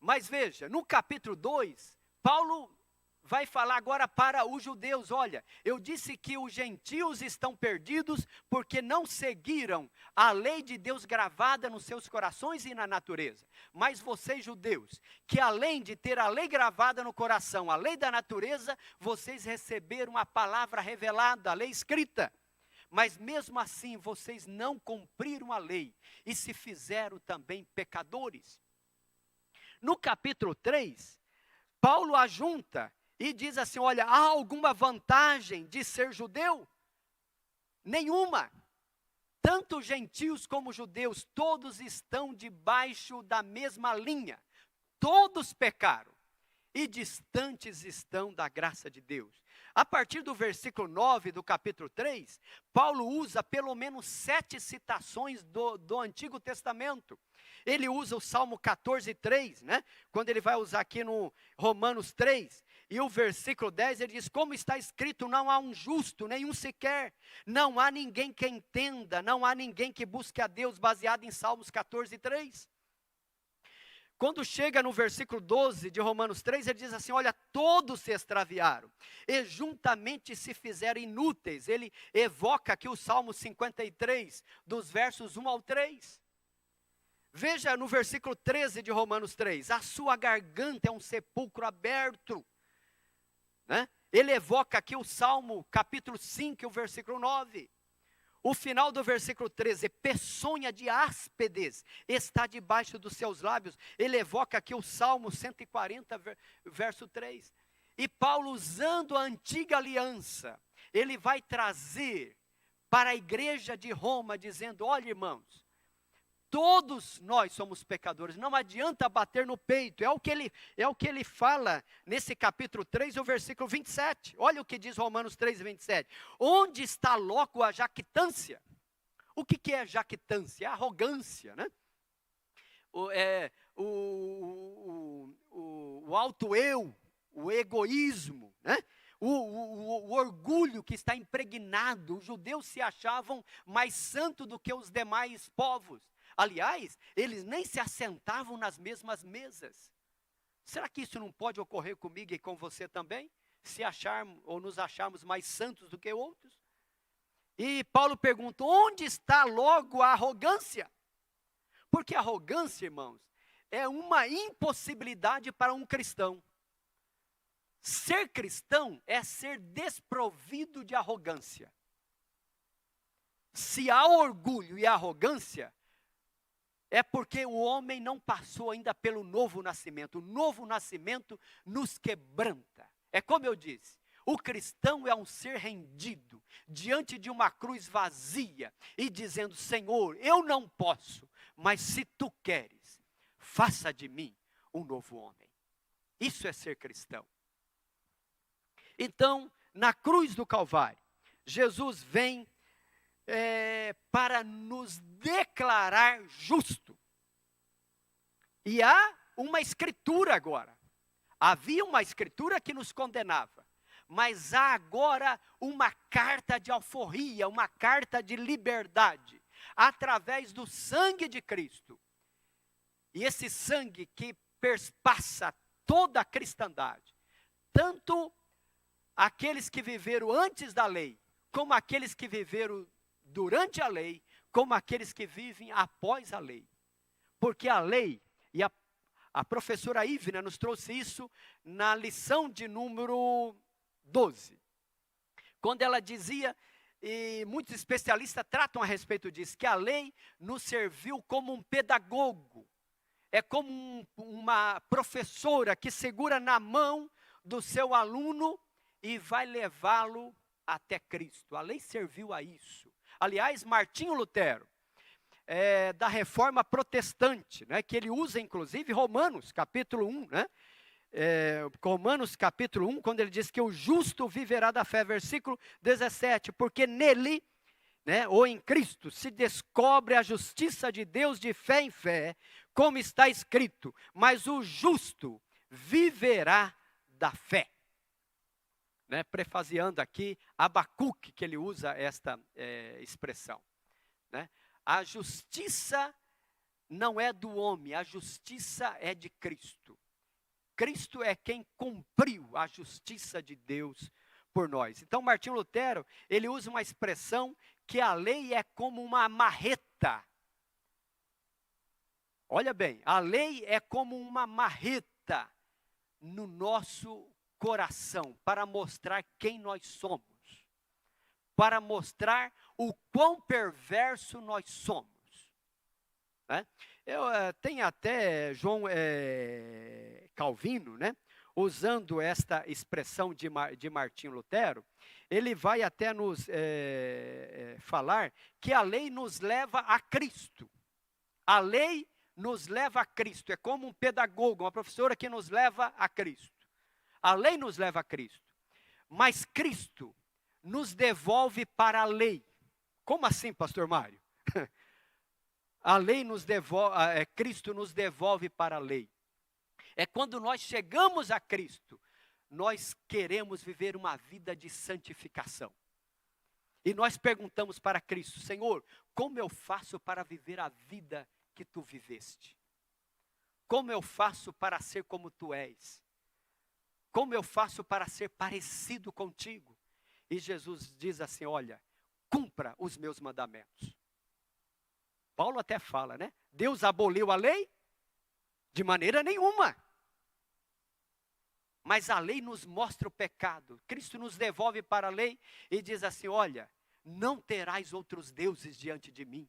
Speaker 2: Mas veja, no capítulo 2, Paulo vai falar agora para os judeus: olha, eu disse que os gentios estão perdidos porque não seguiram a lei de Deus gravada nos seus corações e na natureza. Mas vocês, judeus, que além de ter a lei gravada no coração, a lei da natureza, vocês receberam a palavra revelada, a lei escrita. Mas mesmo assim vocês não cumpriram a lei e se fizeram também pecadores. No capítulo 3, Paulo ajunta e diz assim: olha, há alguma vantagem de ser judeu? Nenhuma. Tanto gentios como judeus, todos estão debaixo da mesma linha. Todos pecaram e distantes estão da graça de Deus. A partir do versículo 9 do capítulo 3, Paulo usa pelo menos 7 citações do Antigo Testamento. Ele usa o Salmo 14:3, quando ele vai usar aqui no Romanos 3, e o versículo 10, ele diz: como está escrito, não há um justo, nenhum sequer, não há ninguém que entenda, não há ninguém que busque a Deus, baseado em Salmos 14:3. Quando chega no versículo 12 de Romanos 3, ele diz assim: olha, todos se extraviaram, e juntamente se fizeram inúteis. Ele evoca aqui o Salmo 53, dos versos 1 ao 3. Veja no versículo 13 de Romanos 3, a sua garganta é um sepulcro aberto. Ele evoca aqui o Salmo capítulo 5, o versículo 9. O final do versículo 13, peçonha de áspedes está debaixo dos seus lábios. Ele evoca aqui o Salmo 140, verso 3. E Paulo, usando a antiga aliança, ele vai trazer para a igreja de Roma, dizendo: olha, irmãos, todos nós somos pecadores, não adianta bater no peito. É o que ele fala nesse capítulo 3, o versículo 27. Olha o que diz Romanos 3, 27. Onde está logo a jactância? O que é jactância? É arrogância, O alto eu, o egoísmo, o orgulho que está impregnado. Os judeus se achavam mais santos do que os demais povos. Aliás, eles nem se assentavam nas mesmas mesas. Será que isso não pode ocorrer comigo e com você também? Se acharmos ou nos acharmos mais santos do que outros? E Paulo pergunta, onde está logo a arrogância? Porque a arrogância, irmãos, é uma impossibilidade para um cristão. Ser cristão é ser desprovido de arrogância. Se há orgulho e arrogância, é porque o homem não passou ainda pelo novo nascimento. O novo nascimento nos quebranta. É como eu disse, o cristão é um ser rendido diante de uma cruz vazia e dizendo, Senhor, eu não posso, mas se tu queres, faça de mim um novo homem. Isso é ser cristão. Então, na cruz do Calvário, Jesus vem para nos declarar justo. E há uma escritura agora. Havia uma escritura que nos condenava. Mas há agora uma carta de alforria, uma carta de liberdade, através do sangue de Cristo. E esse sangue que perpassa toda a cristandade, tanto aqueles que viveram antes da lei, como aqueles que viveram durante a lei, como aqueles que vivem após a lei. Porque a lei, e a professora Ivna nos trouxe isso na lição de número 12. Quando ela dizia, e muitos especialistas tratam a respeito disso, que a lei nos serviu como um pedagogo. É como uma professora que segura na mão do seu aluno e vai levá-lo até Cristo. A lei serviu a isso. Aliás, Martinho Lutero, da Reforma Protestante, né, que ele usa inclusive Romanos capítulo 1, né? Romanos capítulo 1, quando ele diz que o justo viverá da fé, versículo 17, porque nele, né, ou em Cristo, se descobre a justiça de Deus de fé em fé, como está escrito, mas o justo viverá da fé. Né, prefaseando aqui, Abacuque, que ele usa esta expressão. Né? A justiça não é do homem, a justiça é de Cristo. Cristo é quem cumpriu a justiça de Deus por nós. Então, Martinho Lutero, ele usa uma expressão que a lei é como uma marreta. Olha bem, a lei é como uma marreta no nosso coração, para mostrar quem nós somos, para mostrar o quão perverso nós somos. Né? Tem até João Calvino, né, usando esta expressão de Martinho Lutero, ele vai até nos falar que a lei nos leva a Cristo. A lei nos leva a Cristo, é como um pedagogo, uma professora que nos leva a Cristo. A lei nos leva a Cristo, mas Cristo nos devolve para a lei. Como assim, pastor Mário? A lei nos devolve, Cristo nos devolve para a lei. É quando nós chegamos a Cristo, nós queremos viver uma vida de santificação. E nós perguntamos para Cristo, Senhor, como eu faço para viver a vida que tu viveste? Como eu faço para ser como tu és? Como eu faço para ser parecido contigo? E Jesus diz assim, olha, cumpra os meus mandamentos. Paulo até fala, né? Deus aboliu a lei? De maneira nenhuma. Mas a lei nos mostra o pecado. Cristo nos devolve para a lei e diz assim, olha, não terás outros deuses diante de mim.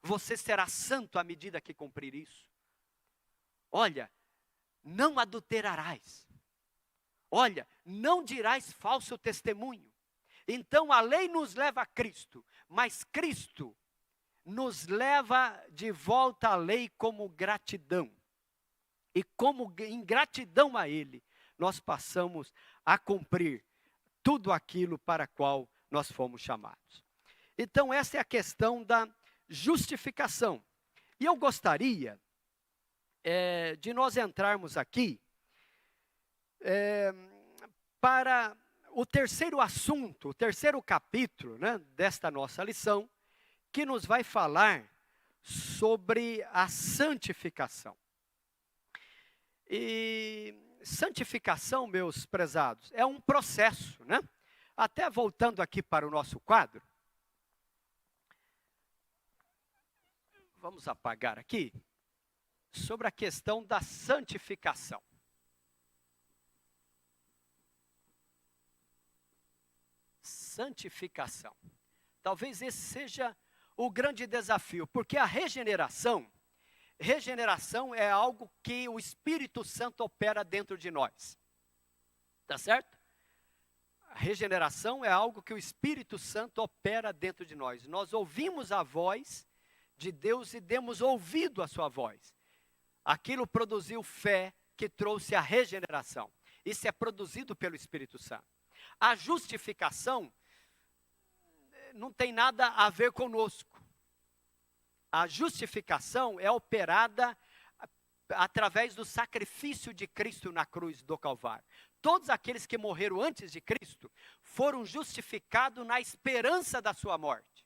Speaker 2: Você será santo à medida que cumprir isso. Olha, não adulterarás. Olha, não dirás falso testemunho. Então a lei nos leva a Cristo, mas Cristo nos leva de volta à lei como gratidão. E como em gratidão a Ele, nós passamos a cumprir tudo aquilo para qual nós fomos chamados. Então essa é a questão da justificação. E eu gostaria de nós entrarmos aqui para o terceiro assunto, o terceiro capítulo, né, desta nossa lição, que nos vai falar sobre a santificação. E santificação, meus prezados, é um processo, né? Até voltando aqui para o nosso quadro. Vamos apagar aqui. Sobre a questão da santificação. Santificação. Talvez esse seja o grande desafio, porque a regeneração é algo que o Espírito Santo opera dentro de nós. Tá certo? A regeneração é algo que o Espírito Santo opera dentro de nós. Nós ouvimos a voz de Deus e demos ouvido à sua voz. Aquilo produziu fé que trouxe a regeneração. Isso é produzido pelo Espírito Santo. A justificação não tem nada a ver conosco. A justificação é operada através do sacrifício de Cristo na cruz do Calvário. Todos aqueles que morreram antes de Cristo foram justificados na esperança da sua morte.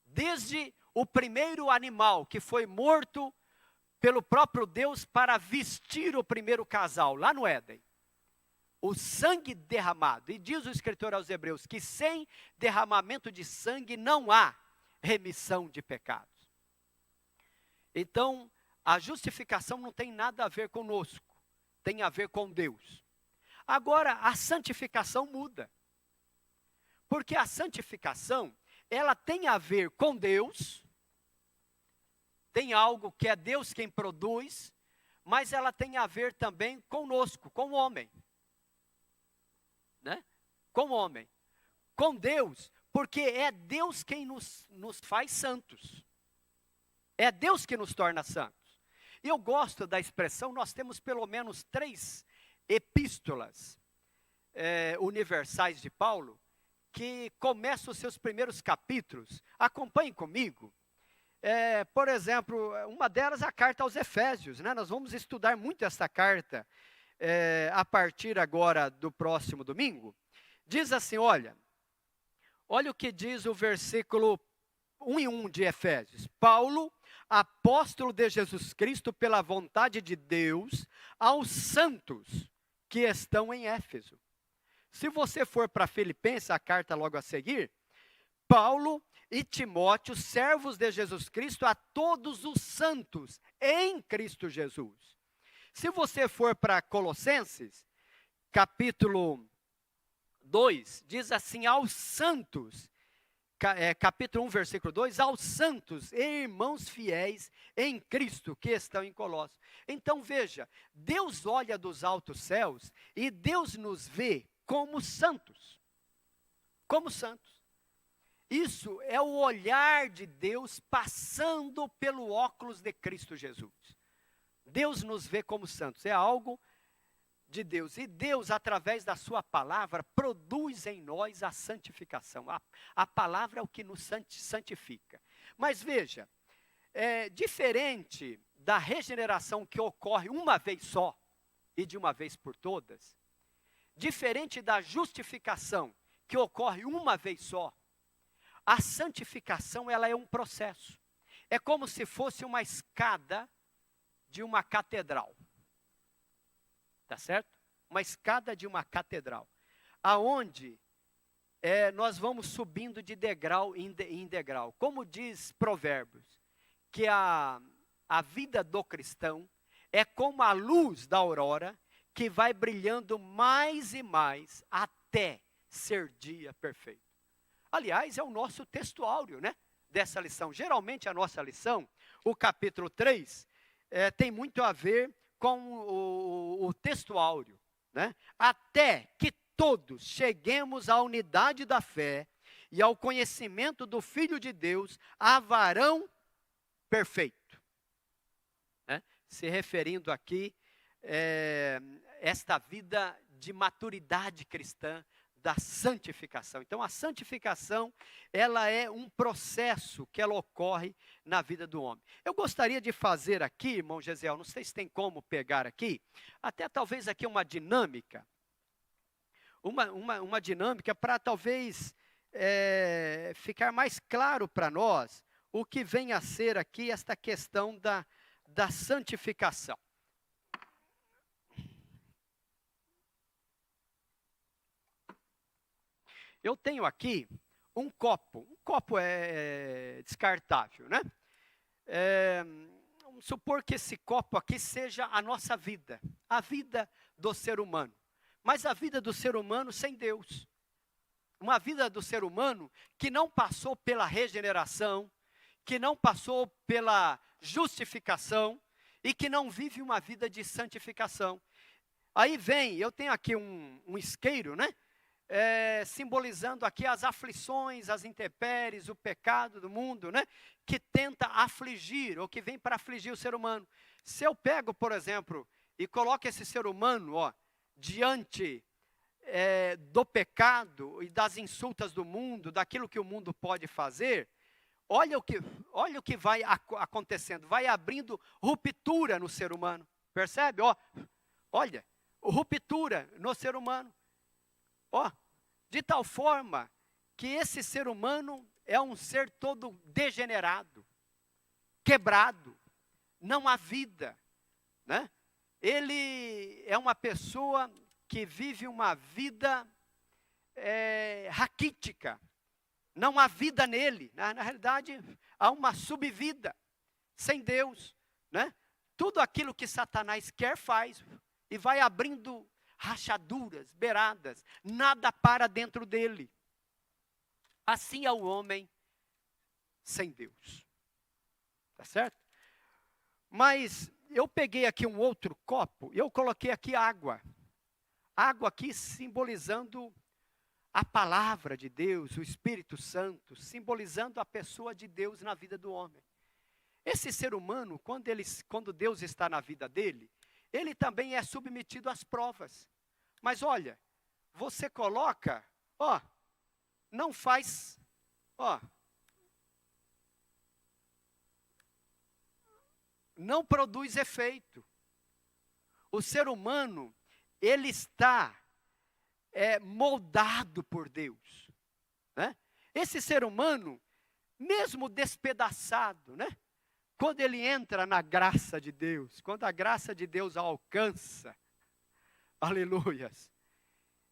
Speaker 2: Desde o primeiro animal que foi morto pelo próprio Deus para vestir o primeiro casal, lá no Éden. O sangue derramado. E diz o escritor aos Hebreus que sem derramamento de sangue não há remissão de pecados. Então, a justificação não tem nada a ver conosco. Tem a ver com Deus. Agora, a santificação muda. Porque a santificação, ela tem a ver com Deus. Tem algo que é Deus quem produz, mas ela tem a ver também conosco, com o homem. Né? Com o homem. Com Deus, porque é Deus quem nos faz santos. É Deus que nos torna santos. E eu gosto da expressão, nós temos pelo menos 3 epístolas universais de Paulo, que começam os seus primeiros capítulos. Acompanhem comigo. Por exemplo, uma delas é a carta aos Efésios, né? Nós vamos estudar muito essa carta a partir agora do próximo domingo. Diz assim, olha o que diz o versículo 1:1 de Efésios. Paulo, apóstolo de Jesus Cristo pela vontade de Deus, aos santos que estão em Éfeso. Se você for para Filipenses, a carta logo a seguir, Paulo e Timóteo, servos de Jesus Cristo, a todos os santos em Cristo Jesus. Se você for para Colossenses, capítulo 2, diz assim, aos santos, capítulo 1, versículo 2, aos santos e irmãos fiéis em Cristo que estão em Colossos. Então veja, Deus olha dos altos céus e Deus nos vê como santos. Como santos. Isso é o olhar de Deus passando pelo óculos de Cristo Jesus. Deus nos vê como santos, é algo de Deus. E Deus, através da sua palavra, produz em nós a santificação. A palavra é o que nos santifica. Mas veja, diferente da regeneração que ocorre uma vez só, e de uma vez por todas, diferente da justificação que ocorre uma vez só, a santificação, ela é um processo. É como se fosse uma escada de uma catedral. Tá certo? Uma escada de uma catedral. Aonde nós vamos subindo de degrau em degrau. Como diz Provérbios, que a vida do cristão é como a luz da aurora, que vai brilhando mais e mais até ser dia perfeito. Aliás, é o nosso textuário, né, dessa lição. Geralmente a nossa lição, o capítulo 3, tem muito a ver com o textuário, né? Até que todos cheguemos à unidade da fé e ao conhecimento do Filho de Deus, a varão perfeito. Né? Se referindo aqui, esta vida de maturidade cristã, da santificação. Então, a santificação, ela é um processo que ela ocorre na vida do homem. Eu gostaria de fazer aqui, irmão Gesiel, não sei se tem como pegar aqui, até talvez aqui uma dinâmica, uma dinâmica para talvez ficar mais claro para nós o que vem a ser aqui esta questão da santificação. Eu tenho aqui um copo é descartável, né? Vamos supor que esse copo aqui seja a nossa vida, a vida do ser humano, mas a vida do ser humano sem Deus. Uma vida do ser humano que não passou pela regeneração, que não passou pela justificação e que não vive uma vida de santificação. Aí eu tenho aqui um isqueiro, né? Simbolizando aqui as aflições, as intempéries, o pecado do mundo, né? Que tenta afligir, ou que vem para afligir o ser humano. Se eu pego, por exemplo, e coloco esse ser humano, diante do pecado e das insultas do mundo, daquilo que o mundo pode fazer, olha o que vai acontecendo, vai abrindo ruptura no ser humano, percebe? Olha, ruptura no ser humano. De tal forma que esse ser humano é um ser todo degenerado, quebrado, não há vida, né? Ele é uma pessoa que vive uma vida raquítica, não há vida nele, na realidade há uma subvida, sem Deus, né? Tudo aquilo que Satanás quer faz, e vai abrindo rachaduras, beiradas, nada para dentro dele. Assim é o homem sem Deus. Tá certo? Mas eu peguei aqui um outro copo e eu coloquei aqui água. Água aqui simbolizando a palavra de Deus, o Espírito Santo, simbolizando a pessoa de Deus na vida do homem. Esse ser humano, quando Deus está na vida dele, ele também é submetido às provas. Mas olha, você coloca, não faz, não produz efeito. O ser humano, ele está moldado por Deus, né? Esse ser humano, mesmo despedaçado, né? Quando ele entra na graça de Deus, quando a graça de Deus alcança, aleluias,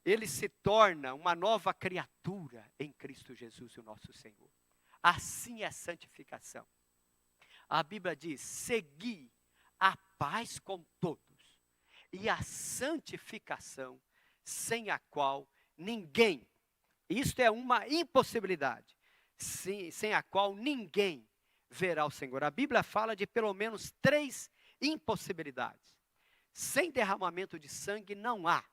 Speaker 2: ele se torna uma nova criatura em Cristo Jesus, o nosso Senhor. Assim é a santificação. A Bíblia diz: segui a paz com todos e a santificação, sem a qual ninguém, isto é uma impossibilidade, sem a qual ninguém verá o Senhor. A Bíblia fala de pelo menos 3 impossibilidades. Sem derramamento de sangue não há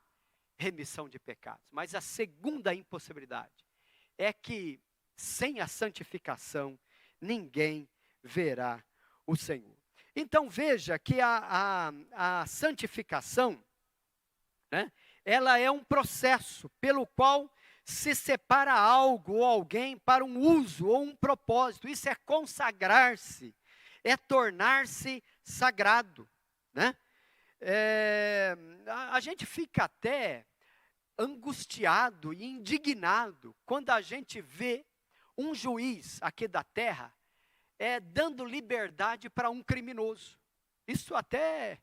Speaker 2: remissão de pecados. Mas a segunda impossibilidade é que sem a santificação ninguém verá o Senhor. Então veja que a santificação, né, ela é um processo pelo qual se separa algo ou alguém para um uso ou um propósito. Isso é consagrar-se, é tornar-se sagrado, né? A gente fica até angustiado e indignado quando a gente vê um juiz aqui da terra dando liberdade para um criminoso. Isso até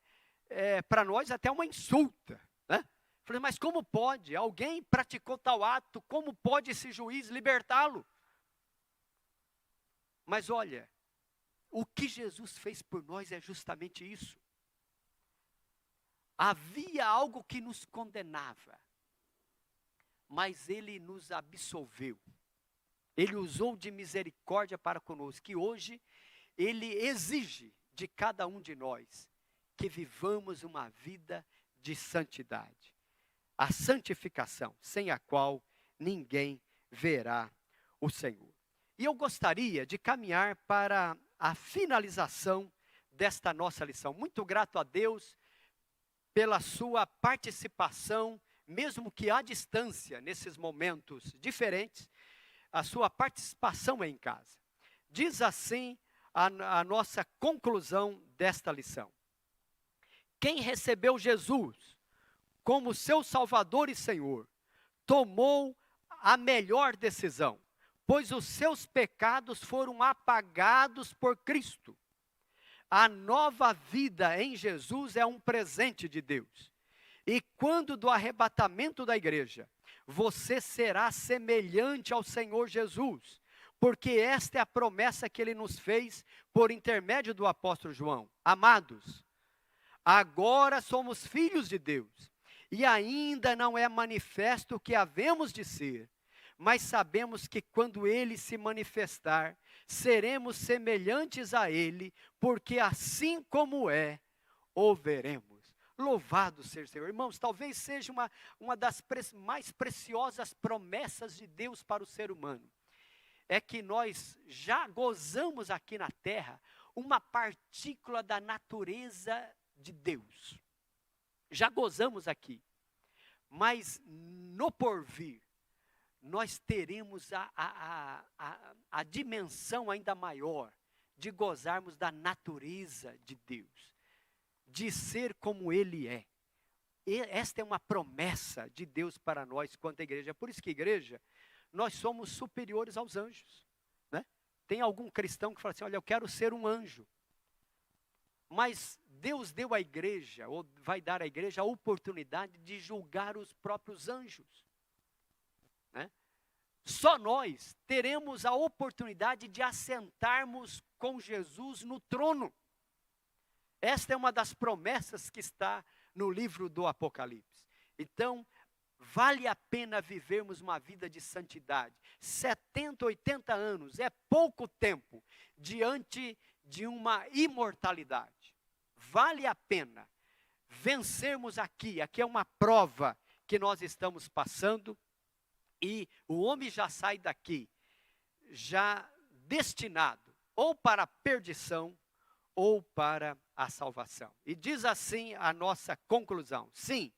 Speaker 2: para nós até uma insulta, né? Falei, mas como pode? Alguém praticou tal ato, como pode esse juiz libertá-lo? Mas olha, o que Jesus fez por nós é justamente isso. Havia algo que nos condenava, mas Ele nos absolveu. Ele usou de misericórdia para conosco, que hoje Ele exige de cada um de nós que vivamos uma vida de santidade. A santificação, sem a qual ninguém verá o Senhor. E eu gostaria de caminhar para a finalização desta nossa lição. Muito grato a Deus pela sua participação, mesmo que à distância, nesses momentos diferentes, a sua participação em casa. Diz assim a nossa conclusão desta lição. Quem recebeu Jesus como seu Salvador e Senhor, tomou a melhor decisão, pois os seus pecados foram apagados por Cristo. A nova vida em Jesus é um presente de Deus. E quando do arrebatamento da igreja, você será semelhante ao Senhor Jesus, porque esta é a promessa que ele nos fez por intermédio do apóstolo João. Amados, agora somos filhos de Deus, e ainda não é manifesto o que havemos de ser, mas sabemos que quando ele se manifestar, seremos semelhantes a ele, porque assim como é, o veremos. Louvado seja o Senhor. Irmãos, talvez seja uma das mais preciosas promessas de Deus para o ser humano. É que nós já gozamos aqui na terra uma partícula da natureza de Deus. Já gozamos aqui. Mas no porvir, nós teremos a dimensão ainda maior de gozarmos da natureza de Deus, de ser como Ele é. E esta é uma promessa de Deus para nós quanto à igreja. Por isso que igreja, nós somos superiores aos anjos, né? Tem algum cristão que fala assim, olha, eu quero ser um anjo. Mas Deus deu à igreja, ou vai dar à igreja, a oportunidade de julgar os próprios anjos. Né? Só nós teremos a oportunidade de assentarmos com Jesus no trono. Esta é uma das promessas que está no livro do Apocalipse. Então, vale a pena vivermos uma vida de santidade. 70, 80 anos é pouco tempo diante de uma imortalidade. Vale a pena vencermos aqui. Aqui é uma prova que nós estamos passando. E o homem já sai daqui, já destinado ou para a perdição ou para a salvação. E diz assim a nossa conclusão. Sim,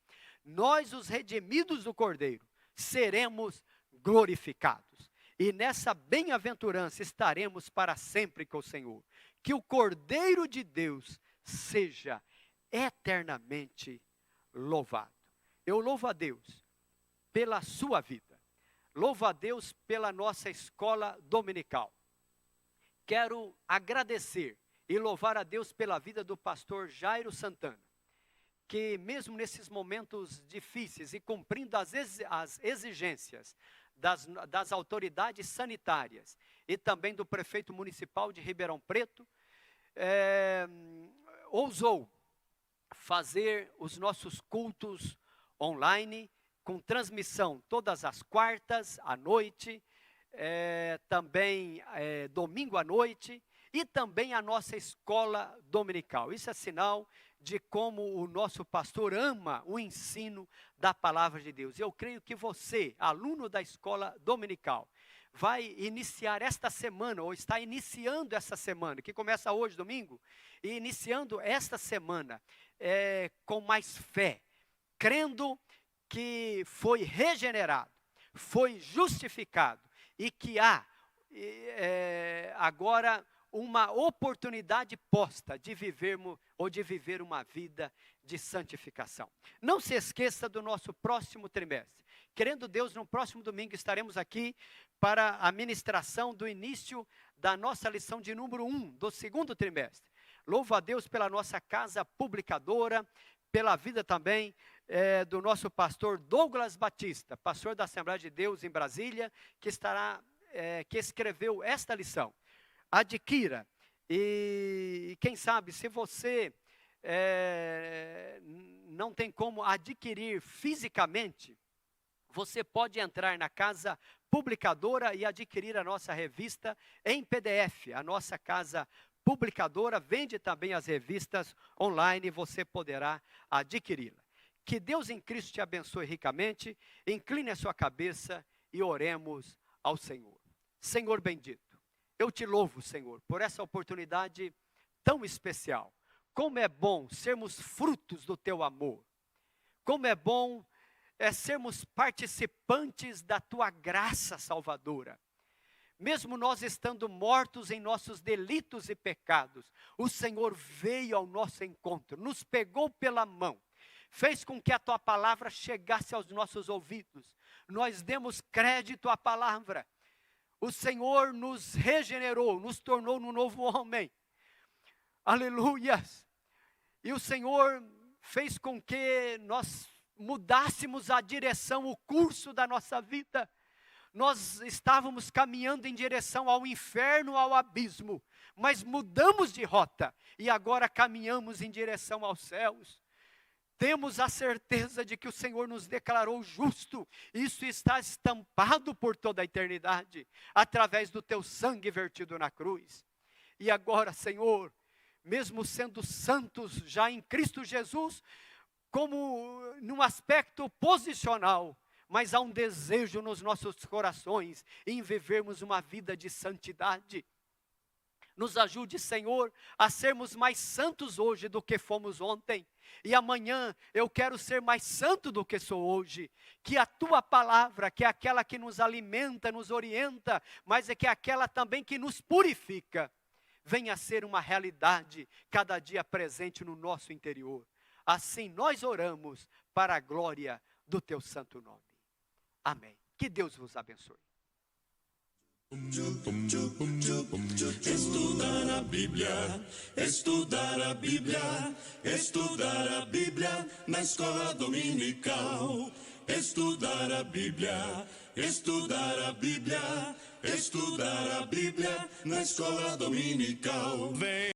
Speaker 2: nós os redimidos do Cordeiro seremos glorificados. E nessa bem-aventurança estaremos para sempre com o Senhor. Que o Cordeiro de Deus seja eternamente louvado. Eu louvo a Deus pela sua vida. Louvo a Deus pela nossa escola dominical. Quero agradecer e louvar a Deus pela vida do pastor Jairo Santana, que mesmo nesses momentos difíceis e cumprindo as exigências das autoridades sanitárias e também do prefeito municipal de Ribeirão Preto, ousou fazer os nossos cultos online, com transmissão todas as quartas à noite, também domingo à noite, e também a nossa escola dominical. Isso é sinal de como o nosso pastor ama o ensino da palavra de Deus. Eu creio que você, aluno da escola dominical, vai iniciar esta semana, ou está iniciando essa semana, que começa hoje, domingo, e iniciando esta semana com mais fé, crendo que foi regenerado, foi justificado e que há agora uma oportunidade posta de vivermos ou de viver uma vida de santificação. Não se esqueça do nosso próximo trimestre. Querendo Deus, no próximo domingo estaremos aqui para a ministração do início da nossa lição de número 1 do segundo trimestre. Louvo a Deus pela nossa casa publicadora, pela vida também do nosso pastor Douglas Batista, pastor da Assembleia de Deus em Brasília, que escreveu esta lição. Adquira, e quem sabe, se você não tem como adquirir fisicamente, você pode entrar na casa publicadora e adquirir a nossa revista em PDF. A nossa casa publicadora vende também as revistas online, você poderá adquiri-la. Que Deus em Cristo te abençoe ricamente, incline a sua cabeça e oremos ao Senhor. Senhor bendito, eu te louvo, Senhor, por essa oportunidade tão especial. Como é bom sermos frutos do teu amor. Como é bom sermos participantes da tua graça salvadora. Mesmo nós estando mortos em nossos delitos e pecados, o Senhor veio ao nosso encontro, nos pegou pela mão, fez com que a tua palavra chegasse aos nossos ouvidos. Nós demos crédito à palavra. O Senhor nos regenerou, nos tornou um novo homem. Aleluias! E o Senhor fez com que nós mudássemos a direção, o curso da nossa vida. Nós estávamos caminhando em direção ao inferno, ao abismo, mas mudamos de rota e agora caminhamos em direção aos céus. Temos a certeza de que o Senhor nos declarou justo. Isso está estampado por toda a eternidade, através do teu sangue vertido na cruz. E agora, Senhor, mesmo sendo santos já em Cristo Jesus, como num aspecto posicional, mas há um desejo nos nossos corações em vivermos uma vida de santidade. Nos ajude, Senhor, a sermos mais santos hoje do que fomos ontem. E amanhã eu quero ser mais santo do que sou hoje. Que a tua palavra, que é aquela que nos alimenta, nos orienta, mas é que é aquela também que nos purifica, venha a ser uma realidade cada dia presente no nosso interior. Assim nós oramos para a glória do teu santo nome. Amém. Que Deus vos abençoe.
Speaker 1: Estudar a Bíblia, estudar a Bíblia, estudar a Bíblia na escola dominical. Estudar a Bíblia, estudar a Bíblia, estudar a Bíblia na escola dominical. Vem.